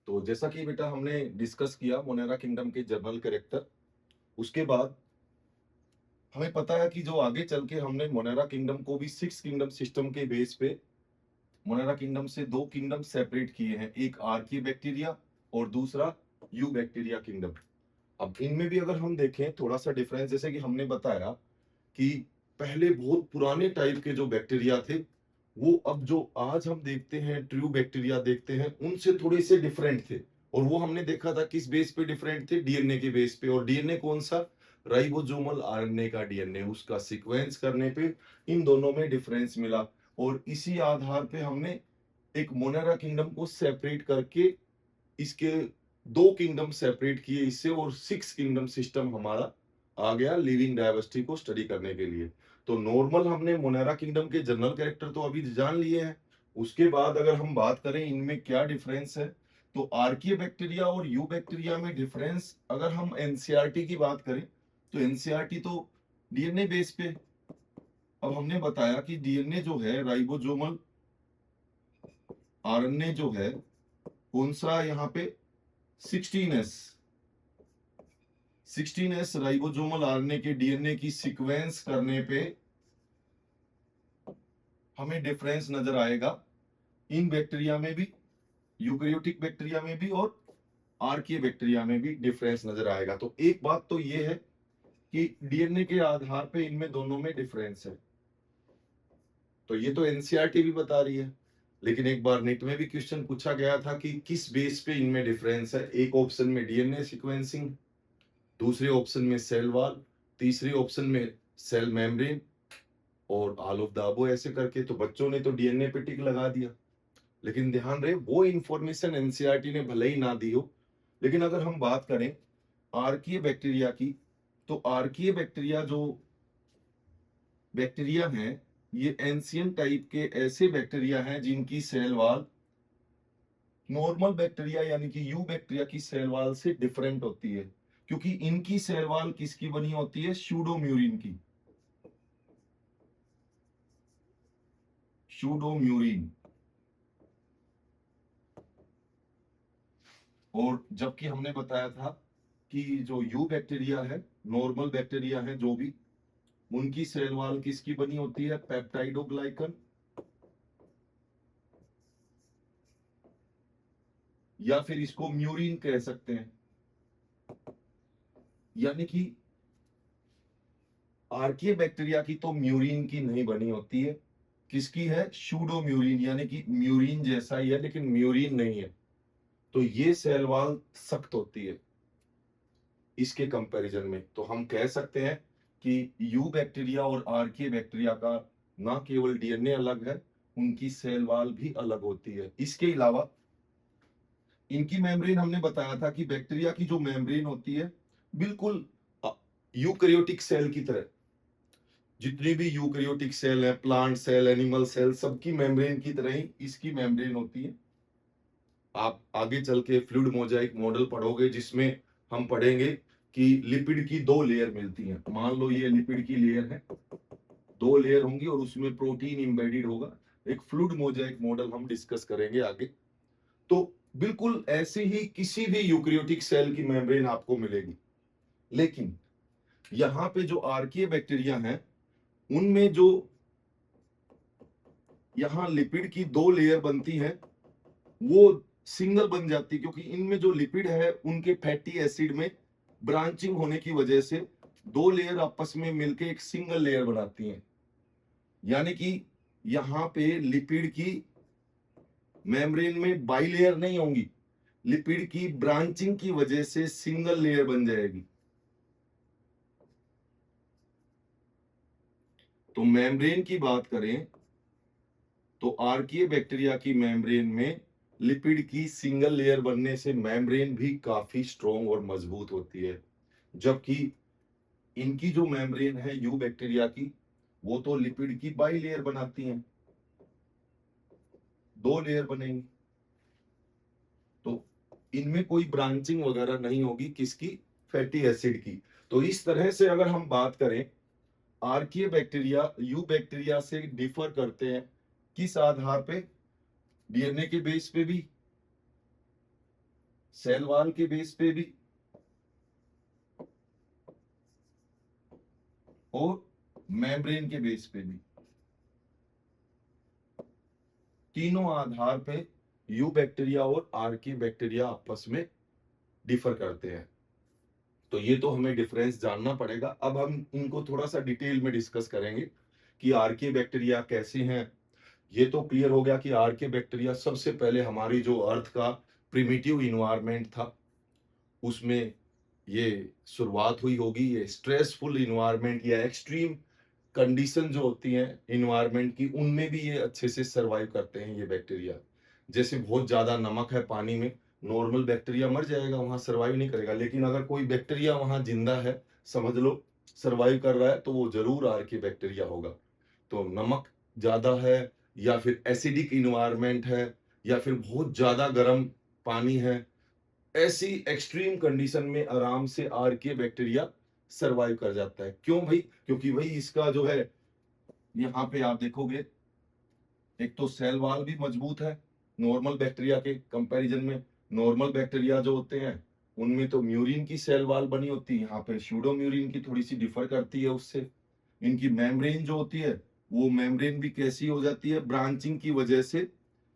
तो जैसा कि बेटा हमने डिस्कस किया मोनेरा किंगडम के जनरल कैरेक्टर, उसके बाद हमें पता है कि जो आगे चल के हमने मोनेरा किंगडम को भी सिक्स किंगडम सिस्टम के बेस पे मोनेरा किंगडम से दो किंगडम सेपरेट किए हैं, एक आर्किया बैक्टीरिया और दूसरा यू बैक्टीरिया किंगडम। अब इनमें भी अगर हम देखें थोड़ा सा डिफरेंस, जैसे कि हमने बताया कि पहले बहुत पुराने टाइप के जो बैक्टीरिया थे वो अब जो आज हम देखते हैं ट्रू बैक्टीरिया देखते हैं उनसे थोड़े से डिफरेंट थे। और वो हमने देखा था किस बेस पे डिफरेंट थे, डीएनए के बेस पे। और डीएनए कौन सा, राइबोसोमल आरएनए का डीएनए, उसका सीक्वेंस करने पे इन दोनों में डिफरेंस मिला। और इसी आधार पे हमने एक मोनेरा किंगडम को सेपरेट करके इसके दो किंगडम सेपरेट किए इससे, और सिक्स किंगडम सिस्टम हमारा आ गया लिविंग डायवर्सिटी को स्टडी करने के लिए। तो नॉर्मल हमने मोनेरा किंगडम के जनरल कैरेक्टर तो अभी जान लिए हैं। उसके बाद अगर हम बात करें इनमें क्या डिफरेंस है, तो आर्किया बैक्टीरिया और यू बैक्टीरिया में डिफरेंस, अगर हम एनसीईआरटी की बात करें तो एनसीईआरटी तो डीएनए बेस पे। अब हमने बताया कि डीएनए जो है राइबोसोमल आरएनए जो है कौन सा यहाँ पे 16S 16S राइबोसोमल आरएनए के डीएनए की सीक्वेंस करने पे हमें डिफरेंस नजर आएगा इन बैक्टीरिया में भी, यूकेरियोटिक बैक्टीरिया में भी और आर्किया बैक्टीरिया में भी डिफरेंस नजर आएगा। तो एक बात तो ये है कि डीएनए के आधार पे इनमें दोनों में डिफरेंस है। तो ये तो एनसीईआरटी भी बता रही है, लेकिन एक बार नेट में भी क्वेश्चन पूछा गया था कि किस बेस पे इनमें डिफरेंस है। एक ऑप्शन में डीएनए सीक्वेंसिंग, दूसरे ऑप्शन में सेल वॉल, तीसरे ऑप्शन में सेल मेम्ब्रेन और ऑल ऑफ द अबव ऐसे करके। तो बच्चों ने तो डीएनए पे टिक लगा दिया, लेकिन ध्यान रहे वो इंफॉर्मेशन एनसीईआरटी ने भले ही ना दी हो, लेकिन अगर हम बात करें आर्किया बैक्टीरिया की, तो आर्किया बैक्टीरिया जो बैक्टीरिया हैं ये एंशियंट टाइप के ऐसे बैक्टीरिया हैं जिनकी सेल वॉल नॉर्मल बैक्टीरिया यानी कि यू बैक्टीरिया की सेल वॉल से डिफरेंट होती है, क्योंकि इनकी सेल वॉल किसकी बनी होती है, सूडोम्यूरिन की, सूडोम्यूरिन। और जबकि हमने बताया था कि जो यू बैक्टीरिया है, नॉर्मल बैक्टीरिया है जो भी, उनकी सेल वॉल किसकी बनी होती है, पेप्टाइडोग्लाइकन, या फिर इसको म्यूरिन कह सकते हैं। यानी कि आर्किया बैक्टीरिया की तो म्यूरिन की नहीं बनी होती है, किसकी है, सूडोम्यूरिन, यानी कि म्यूरिन जैसा ही है लेकिन म्यूरिन नहीं है। तो ये सेल वॉल सख्त होती है इसके कंपैरिजन में। तो हम कह सकते हैं कि यू बैक्टीरिया और आर्किया बैक्टीरिया का ना केवल डीएनए अलग है, उनकी सेल वॉल भी अलग होती है। इसके अलावा इनकी मेम्ब्रेन हमने बताया था कि बैक्टीरिया की जो मेम्ब्रेन होती है बिल्कुल यूकैरियोटिक सेल की तरह, जितनी भी यूकैरियोटिक सेल है, प्लांट सेल, एनिमल सेल, सबकी मेम्ब्रेन की तरह ही इसकी मेम्ब्रेन होती है। आप आगे चल के फ्लूइड मोजाइक मॉडल पढ़ोगे जिसमें हम पढ़ेंगे कि लिपिड की दो लेयर मिलती हैं। मान लो ये लिपिड की लेयर है, दो लेयर होंगी और उसमें प्रोटीन एम्बेडेड होगा। एक फ्लूइड मोजाइक मॉडल हम डिस्कस करेंगे आगे। तो बिल्कुल ऐसे ही किसी भी यूकैरियोटिक सेल की मेम्ब्रेन आपको मिलेगी, लेकिन यहाँ पे जो आर्किया बैक्टीरिया हैं उनमें जो यहाँ लिपिड की दो लेयर बनती है वो सिंगल बन जाती है, क्योंकि इनमें जो लिपिड है उनके फैटी एसिड में ब्रांचिंग होने की वजह से दो लेयर आपस में मिलकर एक सिंगल लेयर बनाती हैं। यानी कि यहाँ पे लिपिड की मेम्ब्रेन में बाइलेयर नहीं होंगी, लिपिड की ब्रांचिंग की वजह से सिंगल लेयर बन जाएगी। तो मेम्ब्रेन की बात करें तो आर्किया बैक्टीरिया की मेम्ब्रेन में लिपिड की सिंगल लेयर बनने से मेम्ब्रेन भी काफी स्ट्रॉन्ग और मजबूत होती है, जबकि इनकी जो मेम्ब्रेन है यू बैक्टीरिया की वो तो लिपिड की बाई लेयर बनाती हैं, दो लेयर बनेंगी। तो इनमें कोई ब्रांचिंग वगैरह नहीं होगी किसकी, फैटी एसिड की। तो इस तरह से अगर हम बात करें आर्किया बैक्टीरिया यू बैक्टीरिया से डिफर करते हैं किस आधार पे, डीएनए के बेस पे भी, सेल वॉल के बेस पे भी और मेम्ब्रेन के बेस पे भी, तीनों आधार पे यू बैक्टीरिया और आर्की बैक्टीरिया आपस में डिफर करते हैं। तो ये तो हमें डिफरेंस जानना पड़ेगा। अब हम इनको थोड़ा सा डिटेल में डिस्कस करेंगे कि आर्की बैक्टीरिया कैसे हैं। ये तो क्लियर हो गया कि आर्की बैक्टीरिया सबसे पहले हमारी जो अर्थ का प्रिमिटिव इन्वायरमेंट था उसमें ये शुरुआत हुई होगी। ये स्ट्रेसफुल इन्वायरमेंट या एक्सट्रीम कंडीशन जो होती हैं इन्वायरमेंट की, उनमें भी ये अच्छे से सरवाइव करते हैं ये बैक्टीरिया। जैसे बहुत ज्यादा नमक है पानी में, नॉर्मल बैक्टीरिया मर जाएगा, वहां सरवाइव नहीं करेगा। लेकिन अगर कोई बैक्टीरिया वहां जिंदा है, समझ लो सरवाइव कर रहा है, तो वो जरूर आर्की बैक्टीरिया होगा। तो नमक ज्यादा है या फिर एसिडिक इन्वायरमेंट है या फिर बहुत ज्यादा गर्म पानी है, ऐसी एक्सट्रीम कंडीशन में आराम से आर्के बैक्टीरिया सरवाइव कर जाता है। क्यों भाई? क्योंकि भाई इसका जो है, यहाँ पे आप देखोगे एक तो सेल वॉल भी मजबूत है नॉर्मल बैक्टीरिया के कंपैरिजन में। नॉर्मल बैक्टीरिया जो होते हैं उनमें तो म्यूरिन की सेल वॉल बनी होती है, यहाँ पे स्यूडो म्यूरिन की थोड़ी सी डिफर करती है उससे। इनकी मेम्ब्रेन जो होती है वो मेम्ब्रेन भी कैसी हो जाती है, ब्रांचिंग की वजह से,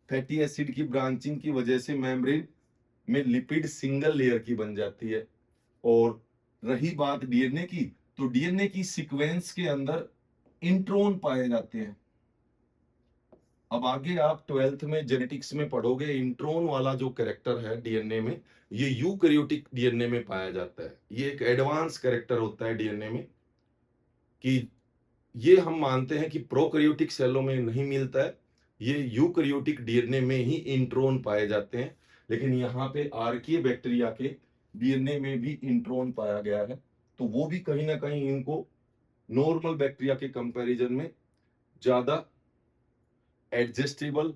फैटी एसिड की ब्रांचिंग की वजह से मेम्ब्रेन में लिपिड सिंगल लेयर की बन जाती है। और रही बात डीएनए की, तो डीएनए की सीक्वेंस के अंदर इंट्रोन पाए जाते हैं। अब आगे आप 12th में जेनेटिक्स में पढ़ोगे, इंट्रोन वाला जो कैरेक्टर है डीएनए में, ये यूकैरियोटिक डीएनए में पाया जाता है। ये एक एडवांस कैरेक्टर होता है डीएनए में, कि ये हम मानते हैं कि प्रोकैरियोटिक सेलों में नहीं मिलता है, ये यूकैरियोटिक डीएनए में ही इंट्रोन पाए जाते हैं। लेकिन यहाँ पे आर्किया बैक्टीरिया के डीएनए में भी इंट्रोन पाया गया है, तो वो भी कहीं ना कहीं इनको नॉर्मल बैक्टीरिया के कंपैरिजन में ज्यादा एडजस्टेबल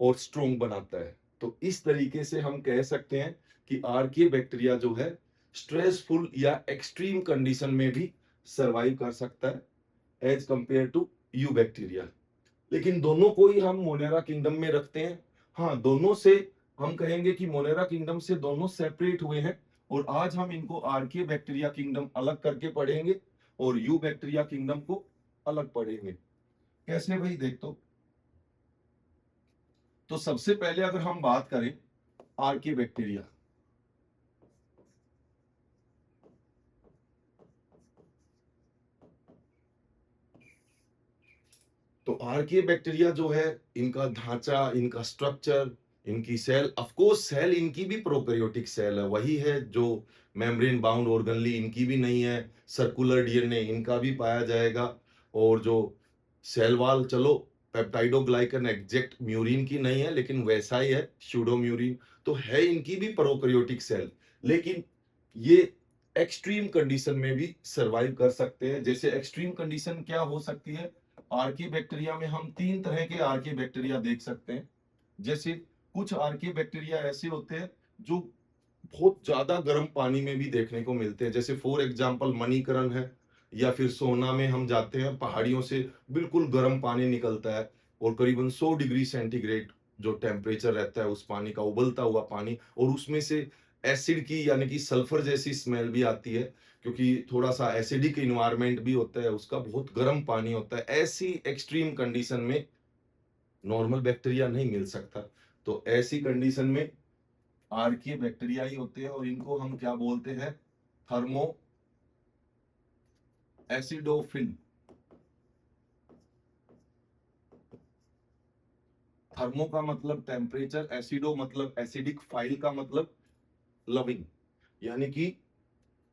और स्ट्रोंग बनाता है। तो इस तरीके से हम कह सकते हैं कि आर्किया बैक्टीरिया जो है स्ट्रेसफुल या एक्सट्रीम कंडीशन में भी सरवाइव कर सकता है as compare to you bacteria. लेकिन दोनों को ही हम मोनेरा किंगडम में रखते हैं। हाँ, दोनों से हम कहेंगे कि मोनेरा किंगडम से दोनों सेपरेट हुए हैं, और आज हम इनको आर्किया बैक्टीरिया किंगडम अलग करके पढ़ेंगे और यू बैक्टीरिया किंगडम को अलग पढ़ेंगे। कैसे भाई? देख तो सबसे पहले अगर हम बात करें आर्किया बैक्टीरिया, तो आर्किया बैक्टीरिया जो है, इनका ढांचा, इनका स्ट्रक्चर, इनकी सेल, ऑफ कोर्स सेल इनकी भी प्रोकैरियोटिक सेल है, वही है जो मेम्ब्रेन बाउंड ऑर्गेनली इनकी भी नहीं है, सर्कुलर डीएनए इनका भी पाया जाएगा। और जो सेल वॉल, चलो पेप्टाइडोग्लाइकन एग्जैक्ट म्यूरिन की नहीं है, लेकिन वैसा ही है, स्यूडो म्यूरिन, तो है इनकी भी प्रोकैरियोटिक सेल। लेकिन ये एक्सट्रीम कंडीशन में भी सरवाइव कर सकते हैं। जैसे एक्सट्रीम कंडीशन क्या हो सकती है, आर्की बैक्टीरिया में हम तीन तरह के आर्की बैक्टीरिया देख सकते हैं। जैसे कुछ आर्की बैक्टीरिया ऐसे होते हैं जो बहुत ज्यादा गर्म पानी में भी देखने को मिलते हैं। जैसे फॉर एग्जांपल मणिकरण है, या फिर सोना में हम जाते हैं, पहाड़ियों से बिल्कुल गर्म पानी निकलता है और करीबन 100 डिग्री सेंटीग्रेड जो टेम्परेचर रहता है उस पानी का, उबलता हुआ पानी, और उसमें से एसिड की यानी कि सल्फर जैसी स्मेल भी आती है, क्योंकि थोड़ा सा एसिडिक इन्वायरमेंट भी होता है उसका, बहुत गर्म पानी होता है। ऐसी एक्सट्रीम कंडीशन में नॉर्मल बैक्टीरिया नहीं मिल सकता, तो ऐसी कंडीशन में आर्किया बैक्टीरिया ही होते हैं, और इनको हम क्या बोलते हैं, थर्मो एसिडोफिल। थर्मो का मतलब टेम्परेचर, एसिडो मतलब एसिडिक, फाइल का मतलब लविंग, यानी कि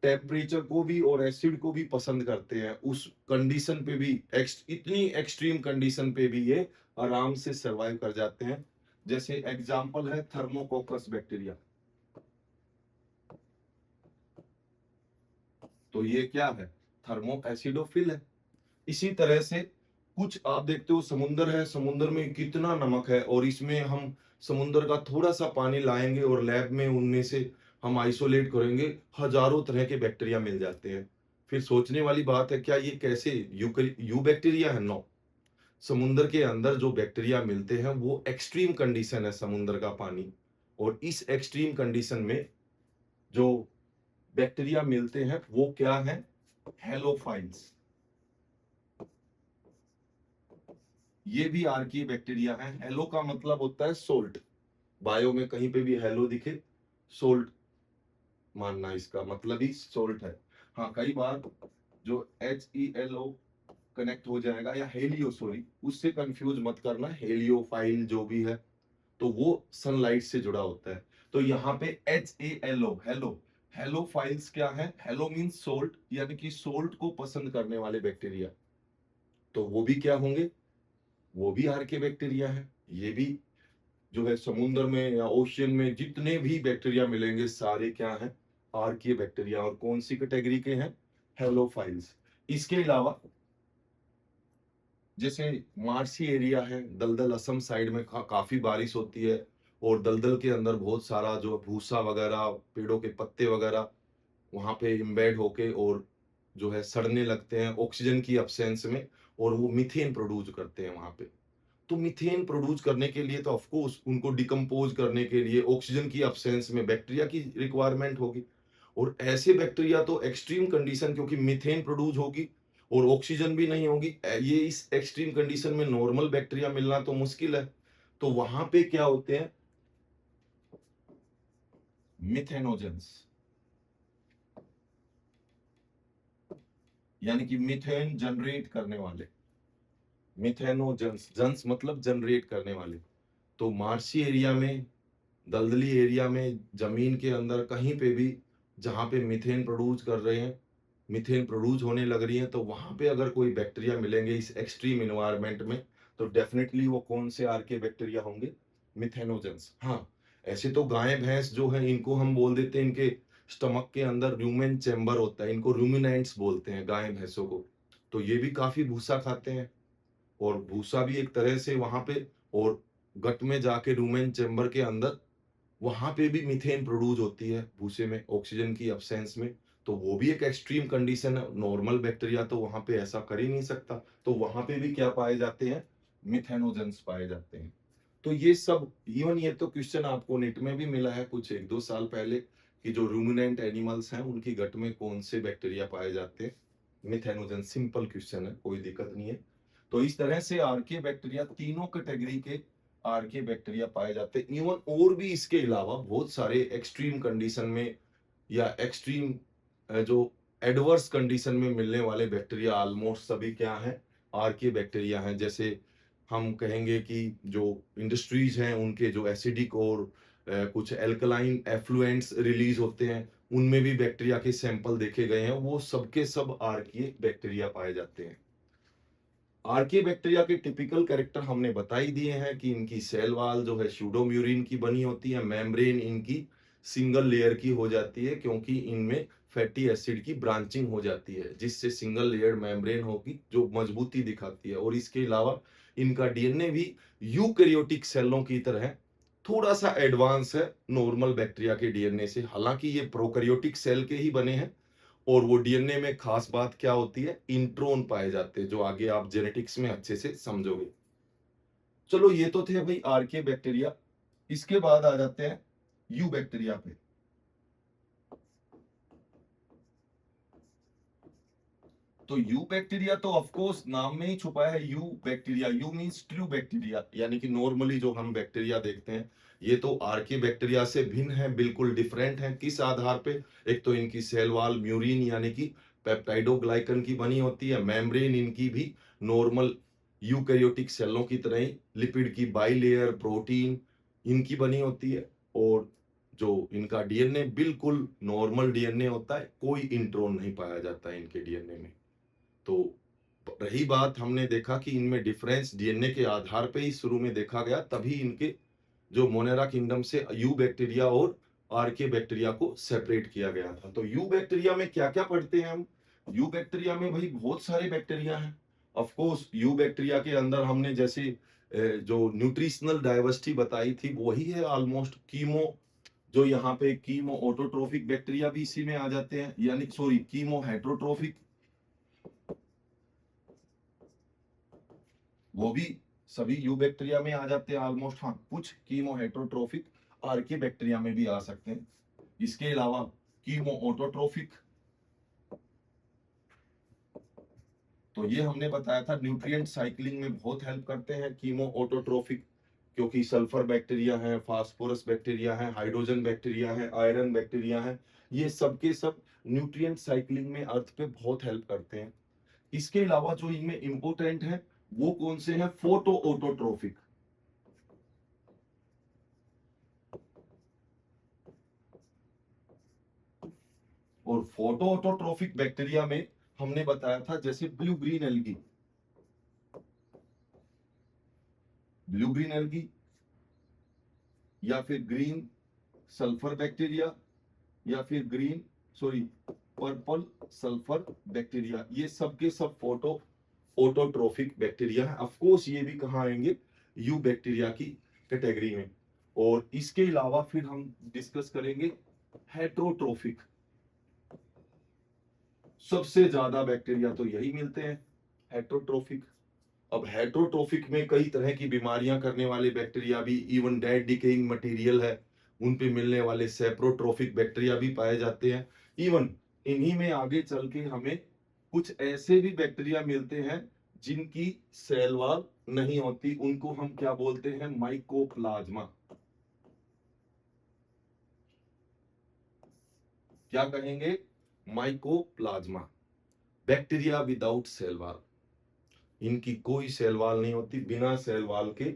टेम्परेचर को भी और एसिड को भी पसंद करते हैं। उस कंडीशन पे भी, इतनी एक्सट्रीम कंडीशन पे भी ये आराम से सरवाइव कर जाते हैं। जैसे एग्जांपल है थर्मोकोकस बैक्टीरिया, तो ये क्या है, थर्मो एसिडोफिल है। इसी तरह से कुछ आप देखते हो समुंदर है, समुंदर में कितना नमक है, और इसमें हम समुंदर का थोड़ा सा पानी लाएंगे और लैब में उनमें से हम आइसोलेट करेंगे, हजारों तरह के बैक्टीरिया मिल जाते हैं। फिर सोचने वाली बात है, क्या ये कैसे यू बैक्टीरिया है? नो, समुंदर के अंदर जो बैक्टीरिया मिलते हैं वो एक्सट्रीम कंडीशन है समुंदर का पानी, और इस एक्सट्रीम कंडीशन में जो बैक्टीरिया मिलते हैं वो क्या है, हेलोफाइल्स। ये भी आर्कीय बैक्टीरिया है। हेलो का मतलब होता है सोल्ट, बायो में कहीं पे भी हेलो दिखे सोल्ट मानना, इसका मतलब ही सोल्ट है। हाँ, कई बार जो HELO कनेक्ट हो जाएगा, या हेलियो, सॉरी, उससे कंफ्यूज मत करना, हेलियोफाइल जो भी है तो वो सनलाइट से जुड़ा होता है। तो यहाँ पे HALO, हेलो, हेलोफाइल्स क्या है, हेलो मीन्स सोल्ट, यानी कि सोल्ट को पसंद करने वाले बैक्टीरिया। तो वो भी क्या होंगे, वो भी आर्के बैक्टीरिया है। ये भी जो है समुद्र में या ओशियन में जितने भी बैक्टीरिया मिलेंगे सारे क्या हैं, आर्कीय बैक्टीरिया। और कौन सी कैटेगरी के हैं, हेलोफाइल्स। इसके अलावा जैसे मार्सी एरिया है, दलदल असम साइड में काफी बारिश होती है, और दलदल के अंदर बहुत सारा जो भूसा वगैरह, पेड़ों के पत्ते वगैरह वहां पे इम्बेड होके और जो है सड़ने लगते हैं ऑक्सीजन की अब्सेंस में, और वो मीथेन प्रोड्यूस करते हैं वहां पे। तो मीथेन प्रोड्यूस करने के लिए तो ऑफ कोर्स उनको डिकम्पोज करने के लिए ऑक्सीजन की अब्सेंस में बैक्टीरिया की रिक्वायरमेंट होगी। और ऐसे बैक्टीरिया तो एक्सट्रीम कंडीशन, क्योंकि मीथेन प्रोड्यूस होगी और ऑक्सीजन भी नहीं होगी, ये इस एक्सट्रीम कंडीशन में नॉर्मल बैक्टीरिया मिलना तो मुश्किल है। तो वहां पे क्या होते हैं, मिथेनोजेंस, यानी कि मीथेन जनरेट करने वाले। मिथेनोजेंस, जंस मतलब जनरेट करने वाले। तो मार्सी एरिया में, दलदली एरिया में, जमीन के अंदर कहीं पे भी जहां पे मीथेन प्रोड्यूस कर रहे हैं, मीथेन प्रोड्यूस होने लग रही है, तो वहां पे अगर कोई बैक्टीरिया मिलेंगे इस एक्सट्रीम इन्वायरमेंट में, तो डेफिनेटली वो कौन से आर के बैक्टीरिया होंगे, मिथेनोजेंस। हाँ, ऐसे तो गाय भैंस जो है इनको हम बोल देते हैं, इनके स्टमक के अंदर रूमेन चैम्बर होता है, इनको रूमिनेंट्स बोलते हैं गाय भैंसों को। तो ये भी काफी भूसा खाते हैं, और भूसा भी एक तरह से वहां पे, और गट में जाके रूमेन चैम्बर के अंदर वहां पे भी मीथेन प्रोड्यूस होती है भूसे में ऑक्सीजन की अब्सेंस में। तो वो भी एक एक्सट्रीम कंडीशन है, नॉर्मल बैक्टीरिया तो वहां पे ऐसा कर ही नहीं सकता। तो वहां पे भी क्या पाए जाते हैं, मिथेनोजेंस पाए जाते हैं। तो ये सब, इवन ये तो क्वेश्चन आपको नेट में भी मिला है कुछ 1-2 साल पहले, कि जो रूमिनेंट एनिमल्स हैं उनकी गट में कौन से बैक्टीरिया पाए जाते हैं, मिथेनोजेंस। सिंपल क्वेश्चन है, कोई दिक्कत नहीं है। तो इस तरह से आर्के बैक्टीरिया, तीनों कैटेगरी के आर्के बैक्टीरिया पाए जाते हैं। इवन और भी इसके अलावा बहुत सारे एक्सट्रीम कंडीशन में या एक्सट्रीम जो एडवर्स कंडीशन में मिलने वाले बैक्टीरिया ऑलमोस्ट सभी क्या हैं, आर्के बैक्टीरिया हैं। जैसे हम कहेंगे कि जो इंडस्ट्रीज हैं उनके जो एसिडिक और कुछ एल्कलाइन एफ्लुएंट्स रिलीज होते हैं, उनमें भी बैक्टीरिया के सैंपल देखे गए हैं, वो सबके सब आर्कीय बैक्टीरिया पाए जाते हैं। आर्के बैक्टीरिया के टिपिकल कैरेक्टर हमने बता ही दिए हैं कि इनकी सेल वॉल जो है स्यूडोम्यूरिन की बनी होती है, मेम्ब्रेन इनकी सिंगल लेयर की हो जाती है, क्योंकि इनमें फैटी एसिड की ब्रांचिंग हो जाती है, जिससे सिंगल लेयर मेम्ब्रेन होगी जो मजबूती दिखाती है। और इसके अलावा इनका डीएनए भी यूकैरियोटिक सेलों की तरह थोड़ा सा एडवांस है नॉर्मल बैक्टीरिया के डीएनए से, हालांकि ये प्रोकैरियोटिक सेल के ही बने हैं। और वो डीएनए में खास बात क्या होती है, इंट्रोन पाए जाते हैं, जो आगे आप जेनेटिक्स में अच्छे से समझोगे। चलो, ये तो थे भाई आर्के बैक्टीरिया। इसके बाद आ जाते हैं यू बैक्टीरिया पे। तो यू बैक्टीरिया तो ऑफ कोर्स नाम में ही छुपा है, you bacteria, you means true bacteria, यानी कि नॉर्मली जो हम बैक्टीरिया देखते हैं ये तो आर्के बैक्टीरिया से भिन्न है, बिल्कुल डिफरेंट है। किस आधार पे, एक तो इनकी सेल वॉल म्यूरिन यानी कि पेप्टाइडोग्लाइकन की बनी होती है, मेम्ब्रेन इनकी भी नॉर्मल यूकैरियोटिक सेलों की तरह ही लिपिड की बाइलेयर प्रोटीन इनकी बनी होती है। और जो इनका डीएनए बिल्कुल नॉर्मल डीएनए होता है, कोई इंट्रोन नहीं पाया जाता है इनके डीएनए में। तो रही बात, हमने देखा कि इनमें डिफरेंस डीएनए के आधार पे ही शुरू में देखा गया, तभी इनके जो मोनेरा किंगडम से यू बैक्टीरिया और आर्के बैक्टीरिया को सेपरेट किया गया था। तो यू बैक्टीरिया में क्या क्या पढ़ते हैं हम, यू बैक्टीरिया में भाई बहुत सारे बैक्टीरिया हैं। ऑफ कोर्स यू बैक्टीरिया के अंदर हमने जैसे जो न्यूट्रिशनल डाइवर्सिटी बताई थी वही है ऑलमोस्ट। कीमो, जो यहाँ पे कीमो ऑटोट्रोफिक बैक्टीरिया भी इसी में आ जाते हैं, यानी सॉरी कीमो हेट्रोट्रोफिक, वो भी सभी यू बैक्टीरिया में आ जाते हैं ऑलमोस्ट। हाँ, कुछ कीमो हेट्रोट्रोफिक आर्के बैक्टीरिया में भी आ सकते हैं। इसके अलावा कीमो ऑटोट्रोफिक। तो ये हमने बताया था न्यूट्रिएंट साइक्लिंग में बहुत हेल्प करते हैं कीमो ऑटोट्रोफिक, क्योंकि सल्फर बैक्टीरिया है, फास्फोरस बैक्टीरिया है, हाइड्रोजन बैक्टीरिया है, आयरन बैक्टीरिया है, ये सब के सब न्यूट्रिएंट साइक्लिंग में अर्थ पे बहुत हेल्प करते हैं। इसके अलावा जो इनमें इंपोर्टेंट है वो कौन से हैं? Photo autotrophic. और फोटो ऑटोट्रोफिक बैक्टीरिया में हमने बताया था जैसे blue green algae, blue green algae या फिर ग्रीन सल्फर बैक्टीरिया या फिर green sorry purple sulphur bacteria, ये सब के सब फोटो ऑटोट्रोफिक बैक्टीरिया है। ऑफ कोर्स ये भी कहाँ आएंगे? यू बैक्टीरिया की कैटेगरी में। और इसके अलावा फिर हम डिस्कस करेंगे हेट्रोट्रोफिक। सबसे ज्यादा बैक्टीरिया तो यही मिलते हैं, हेट्रोट्रोफिक। अब हेट्रोट्रोफिक में कई तरह की बीमारियां करने वाले बैक्टीरिया भी, इवन डेड डिकेइंग मटेरियल है उन पे मिलने वाले सेप्रोट्रोफिक बैक्टीरिया भी पाए जाते हैं। इवन इन्हीं में आगे चल के हमें कुछ ऐसे भी बैक्टीरिया मिलते हैं जिनकी सेल वॉल नहीं होती, उनको हम क्या बोलते हैं? माइकोप्लाज्मा। क्या कहेंगे? Mycoplasma, bacteria without cell wall. इनकी कोई सेल वॉल नहीं होती, बिना सेल वॉल के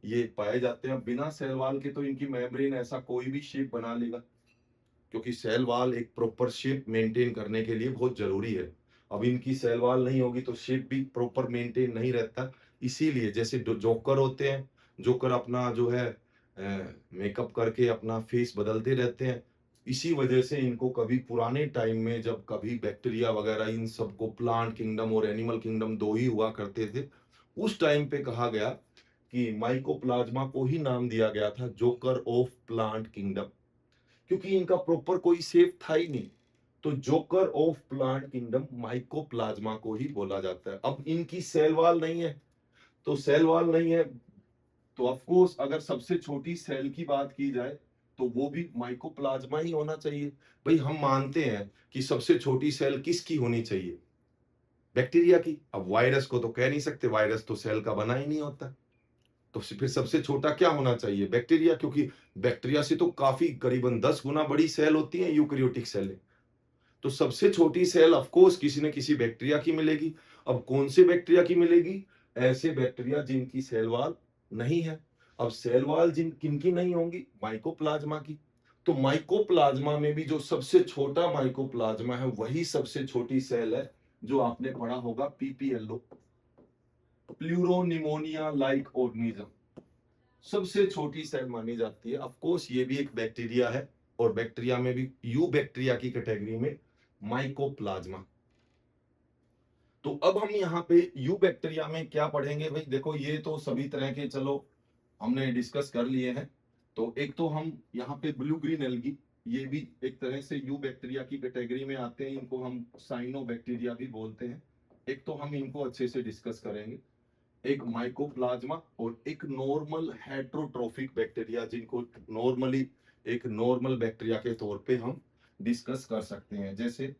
ये पाए जाते हैं। बिना सेल वॉल के तो इनकी मेम्ब्रेन ऐसा कोई भी शेप बना लेगा, क्योंकि सेल वॉल एक प्रॉपर शेप मेंटेन करने के लिए बहुत जरूरी है। अब इनकी सेल वॉल नहीं होगी तो शेप भी प्रॉपर मेंटेन नहीं रहता। इसीलिए जैसे जोकर होते हैं, जोकर अपना जो है मेकअप करके अपना फेस बदलते रहते हैं, इसी वजह से इनको कभी पुराने टाइम में जब कभी बैक्टीरिया वगैरह इन सबको, प्लांट किंगडम और एनिमल किंगडम दो ही हुआ करते थे, उस टाइम पे कहा गया कि माइकोप्लाज्मा को ही नाम दिया गया था जोकर ऑफ प्लांट किंगडम, क्योंकि इनका प्रॉपर कोई शेप था ही नहीं। तो joker of plant kingdom mycoplasma को ही बोला जाता है। अब इनकी सेल वॉल नहीं है, तो सेल वॉल नहीं है तो ऑफ कोर्स अगर सबसे छोटी सेल की बात की जाए तो वो भी माइकोप्लाज्मा ही होना चाहिए। भाई हम मानते हैं कि सबसे छोटी सेल किसकी होनी चाहिए? बैक्टीरिया की। अब वायरस को तो कह नहीं सकते, वायरस तो सेल का बना ही नहीं होता, तो फिर सबसे छोटा क्या होना चाहिए? बैक्टीरिया, क्योंकि बैक्टीरिया से तो काफी करीबन 10 गुना बड़ी सेल होती है यूकेरियोटिक सेल। तो सबसे छोटी सेल ऑफ कोर्स किसी न किसी बैक्टीरिया की मिलेगी। अब कौन से बैक्टीरिया की मिलेगी? ऐसे बैक्टीरिया जिनकी सेल वॉल नहीं है। अब सेल वॉल जिन किनकी नहीं होंगी? माइकोप्लाज्मा की। तो माइकोप्लाज्मा में भी जो सबसे छोटा माइकोप्लाज्मा है वही सबसे छोटी सेल है, जो आपने पढ़ा होगा पीपीएलओ, प्लूरोनिमोनिया लाइक ऑर्गेनिज्म, सबसे छोटी सेल मानी जाती है। ऑफ कोर्स ये भी एक बैक्टीरिया है, और बैक्टीरिया में भी यू बैक्टीरिया की कैटेगरी में माइकोप्लाज्मा। तो अब हम यहाँ पे यू बैक्टीरिया में क्या पढ़ेंगे? भाई देखो, ये तो सभी तरह के चलो हमने डिस्कस कर लिए हैं। तो एक तो हम यहाँ पे ब्लू ग्रीन एल्गी, ये भी एक तरह से यू बैक्टीरिया की कैटेगरी में आते हैं, इनको हम साइनो बैक्टीरिया भी बोलते हैं। एक तो हम इनको अच्छे से डिस्कस करेंगे, एक माइकोप्लाज्मा और एक नॉर्मल हेट्रोट्रोफिक बैक्टीरिया, जिनको नॉर्मली एक नॉर्मल बैक्टीरिया के तौर पे हम डिस्कस कर सकते हैं। जैसे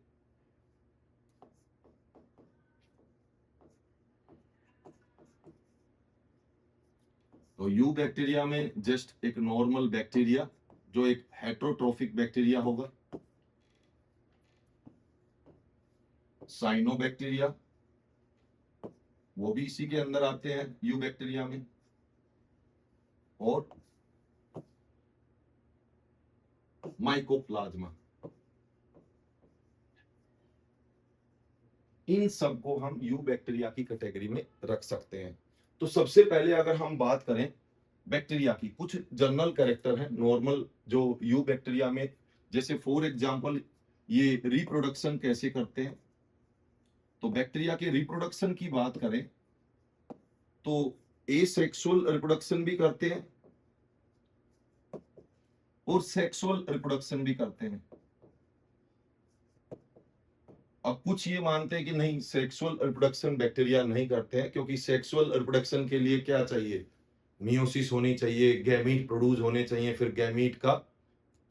तो यू बैक्टीरिया में जस्ट एक नॉर्मल बैक्टीरिया जो एक हेट्रोट्रोफिक बैक्टीरिया होगा, साइनो बैक्टीरिया वो भी इसी के अंदर आते हैं यू बैक्टीरिया में, और माइकोप्लाज्मा, इन सबको हम यू बैक्टीरिया की कैटेगरी में रख सकते हैं। तो सबसे पहले अगर हम बात करें बैक्टीरिया की, कुछ जनरल कैरेक्टर है नॉर्मल जो यू बैक्टीरिया में, जैसे फॉर एग्जांपल ये रिप्रोडक्शन कैसे करते हैं। तो बैक्टीरिया के रिप्रोडक्शन की बात करें तो एसेक्सुअल रिप्रोडक्शन भी करते हैं और सेक्सुअल रिप्रोडक्शन भी करते हैं। अब कुछ ये मानते हैं कि नहीं, सेक्सुअल रिप्रोडक्शन बैक्टीरिया नहीं करते हैं, क्योंकि सेक्सुअल रिप्रोडक्शन के लिए क्या चाहिए? मियोसिस होनी चाहिए, गैमीट प्रोड्यूस होने चाहिए, फिर गैमीट का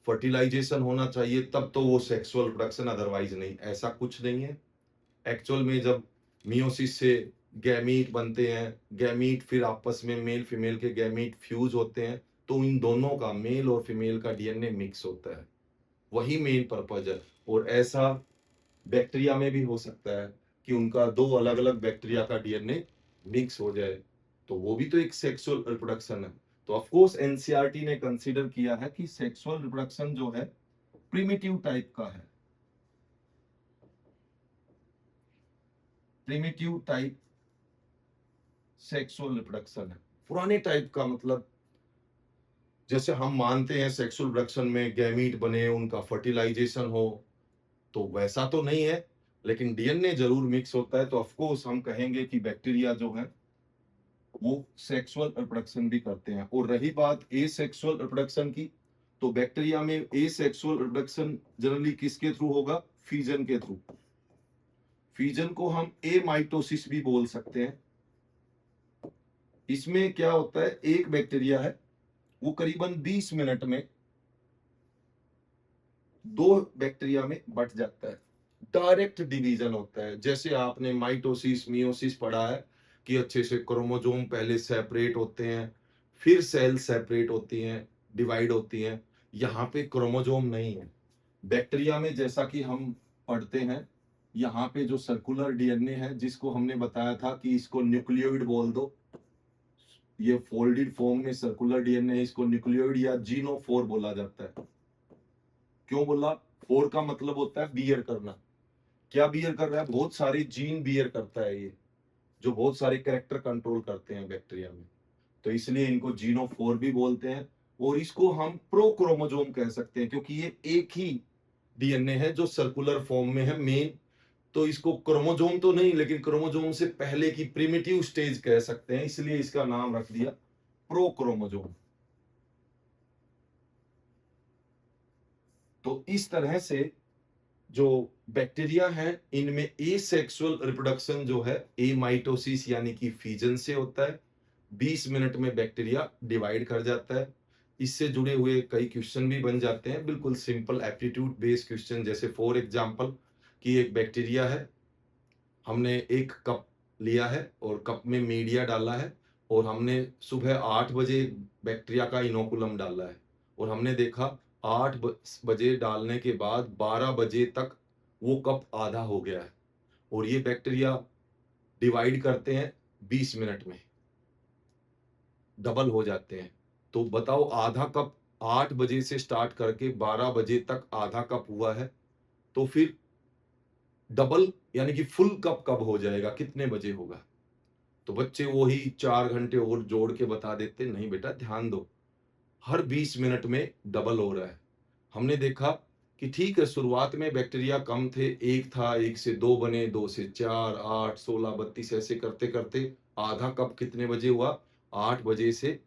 फर्टिलाइजेशन होना चाहिए तब तो वो सेक्सुअल रिप्रोडक्शन, अदरवाइज नहीं। ऐसा कुछ नहीं है। एक्चुअल में जब मियोसिस से गैमीट बनते हैं, गैमीट फिर आपस में मेल फीमेल के गैमीट फ्यूज होते हैं, तो इन दोनों का, मेल और फीमेल का डीएनए मिक्स होता है, वही मेन पर्पज है। और ऐसा बैक्टीरिया में भी हो सकता है कि उनका दो अलग अलग बैक्टीरिया का डीएनए मिक्स हो जाए, तो वो भी तो एक सेक्सुअल रिप्रोडक्शन है। तो ऑफ कोर्स एनसीईआरटी ने कंसीडर किया है कि सेक्सुअल रिप्रोडक्शन जो है प्रिमिटिव टाइप का है, प्रिमिटिव टाइप सेक्सुअल रिप्रोडक्शन है। पुराने टाइप का मतलब जैसे हम मानते हैं सेक्सुअल रिप्रोडक्शन में गैमीट बने, उनका फर्टिलाइजेशन हो, तो वैसा तो नहीं है, लेकिन डीएनए जरूर मिक्स होता है। तो ऑफ कोर्स हम कहेंगे कि बैक्टीरिया जो है वो सेक्सुअल रिप्रोडक्शन भी करते हैं। और रही बात ए सेक्सुअल रिप्रोडक्शन की, तो बैक्टीरिया में ए सेक्सुअल रिप्रोडक्शन जनरली किसके थ्रू होगा? फीजन के थ्रू। फीजन को हम ए माइटोसिस भी बोल सकते हैं। इसमें क्या होता है, एक बैक्टीरिया है वो करीबन 20 मिनट में दो बैक्टीरिया में बट जाता है, डायरेक्ट डिवीजन होता है। जैसे आपने माइटोसिस मियोसिस पढ़ा है कि अच्छे से क्रोमोसोम पहले सेपरेट होते हैं, फिर सेल सेपरेट होती हैं, डिवाइड होती हैं। यहाँ पे क्रोमोसोम नहीं है। बैक्टीरिया में जैसा कि हम पढ़ते हैं, यहाँ पे जो सर्कुलर डीएनए है, जिसको हमने बताया था कि इसको न्यूक्लियोइड बोल दो, ये फोल्डेड फॉर्म में सर्कुलर डीएनए है, इसको न्यूक्लियोइड या जीनोफोर बोला जाता है। क्यों बोला? फोर का मतलब होता है बियर करना। क्या बियर कर रहा है? बहुत सारे जीन बियर करता है ये, जो बहुत सारे कैरेक्टर कंट्रोल करते हैं बैक्टीरिया में, तो इसलिए इनको जीनोफोर भी बोलते हैं। और इसको हम प्रोक्रोमोसोम कह सकते हैं, क्योंकि ये एक ही डीएनए है जो सर्कुलर फॉर्म में है मेन। तो इसको क्रोमोसोम तो नहीं, लेकिन क्रोमोसोम से पहले की प्रिमिटिव स्टेज कह सकते हैं, इसलिए इसका नाम रख दिया प्रोक्रोमोसोम। तो इस तरह से जो बैक्टीरिया है, इनमें ए सेक्सुअल रिप्रोडक्शन जो है ए माइटोसिस यानी कि फीजन से होता है। 20 मिनट में बैक्टीरिया डिवाइड कर जाता है। इससे जुड़े हुए कई क्वेश्चन भी बन जाते हैं, बिल्कुल सिंपल एप्टीट्यूड बेस्ड क्वेश्चन। जैसे फॉर एग्जांपल कि एक बैक्टीरिया है, हमने एक कप लिया है और कप में मीडिया डाला है, और हमने सुबह 8 बजे बैक्टीरिया का इनोकुलम डाला है, और हमने देखा 8 बजे डालने के बाद 12 बजे तक वो कप आधा हो गया है, और ये बैक्टीरिया डिवाइड करते हैं 20 मिनट में, डबल हो जाते हैं। तो बताओ, आधा कप 8 बजे से स्टार्ट करके 12 बजे तक आधा कप हुआ है, तो फिर डबल यानी कि फुल कप कब हो जाएगा, कितने बजे होगा? तो बच्चे वही 4 घंटे और जोड़ के बता देते, नहीं बेटा ध्यान दो, हर 20 मिनट में डबल हो रहा है। हमने देखा कि ठीक है, शुरुआत में बैक्टीरिया कम थे, एक था, एक से दो बने, दो से चार, 8, 16, 32, ऐसे करते करते आधा कप कितने बजे हुआ? 8 बजे से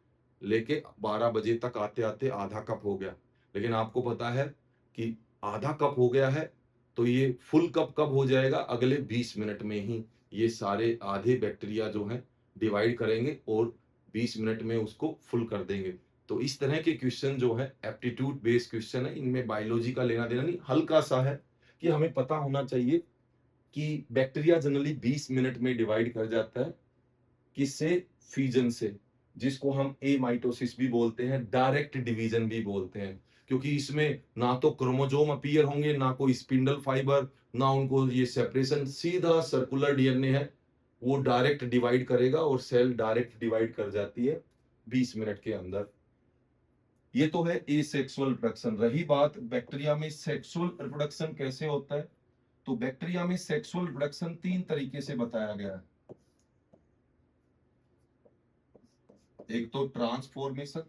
लेके 12 बजे तक आते आते आधा कप हो गया। लेकिन आपको पता है कि आधा कप हो गया है, तो ये फुल कप कब हो जाएगा? अगले 20 मिनट में ही ये सारे आधे बैक्टीरिया जो हैं डिवाइड करेंगे और 20 मिनट में उसको फुल कर देंगे। तो इस तरह के क्वेश्चन जो है एप्टीट्यूड बेस्ड क्वेश्चन है, इनमें बायोलॉजी का लेना देना नहीं, हल्का सा है कि हमें पता होना चाहिए कि बैक्टीरिया जनरली 20 मिनट में डिवाइड कर जाता है। किससे? फीजन से, जिसको हम ए माइटोसिस भी बोलते हैं, डायरेक्ट डिवीजन भी बोलते हैं, क्योंकि इसमें ना तो क्रोमोसोम अपीयर होंगे, ना कोई स्पिंडल फाइबर, ना उनको ये सेपरेशन, सीधा सर्कुलर डीएनए है, वो डायरेक्ट डिवाइड करेगा और सेल डायरेक्ट डिवाइड कर जाती है 20 मिनट के अंदर। ये तो है ए सेक्सुअल रिप्रोडक्शन। रही बात बैक्टीरिया में सेक्सुअल रिप्रोडक्शन कैसे होता है, तो बैक्टीरिया में सेक्सुअल रिप्रोडक्शन 3 तरीके से बताया गया है। एक तो ट्रांसफॉर्मेशन,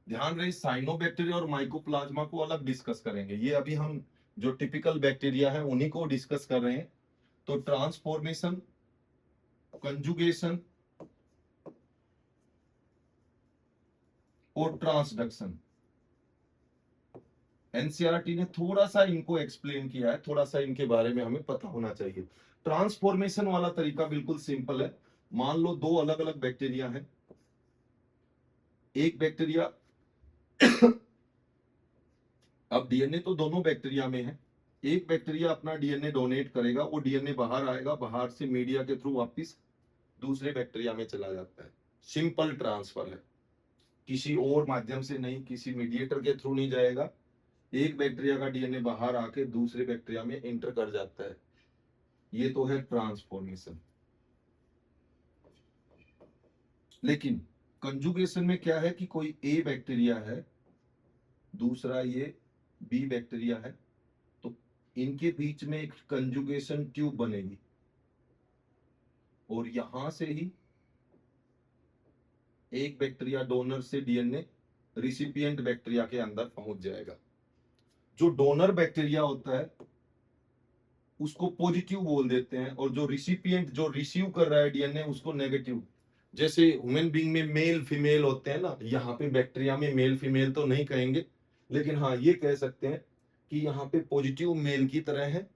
ध्यान रहे साइनोबैक्टीरिया और माइकोप्लाज्मा को अलग डिस्कस करेंगे, ये अभी हम जो टिपिकल बैक्टीरिया है उन्हीं को डिस्कस कर रहे हैं। तो ट्रांसफॉर्मेशन, कंजुगेशन और ट्रांसडक्शन, एनसीईआरटी ने थोड़ा सा इनको एक्सप्लेन किया है, थोड़ा सा इनके बारे में हमें पता होना चाहिए। ट्रांसफॉर्मेशन वाला तरीका बिल्कुल सिंपल है। मान लो दो अलग अलग बैक्टीरिया हैं, एक बैक्टीरिया अब डीएनए तो दोनों बैक्टीरिया में है, एक बैक्टीरिया अपना डीएनए डोनेट करेगा, वो डीएनए बाहर आएगा, बाहर से मीडिया के थ्रू वापस दूसरे बैक्टीरिया में चला जाता है। सिंपल ट्रांसफर है, किसी और माध्यम से नहीं, किसी मीडिएटर के थ्रू नहीं जाएगा, एक बैक्टीरिया का डीएनए बाहर आके दूसरे बैक्टीरिया में एंटर कर जाता है। ये तो है ट्रांसफॉर्मेशन। लेकिन कंजुगेशन में क्या है कि कोई ए बैक्टीरिया है, दूसरा ये बी बैक्टीरिया है, तो इनके बीच में एक कंजुगेशन ट्यूब बनेगी और यहां से ही एक बैक्टीरिया डोनर से डीएनए रिसिपिएंट बैक्टीरिया के अंदर पहुंच जाएगा। जो डोनर बैक्टीरिया होता है उसको पॉजिटिव बोल देते हैं, और जो रिसिपिएंट जो रिसीव कर रहा है डीएनए उसको नेगेटिव। जैसे ह्यूमन बीइंग में मेल फीमेल होते हैं ना, यहाँ पे बैक्टीरिया में मेल फीमेल तो नहीं कहेंगे, लेकिन हाँ ये कह सकते हैं कि यहाँ पे पॉजिटिव मेल की तरह है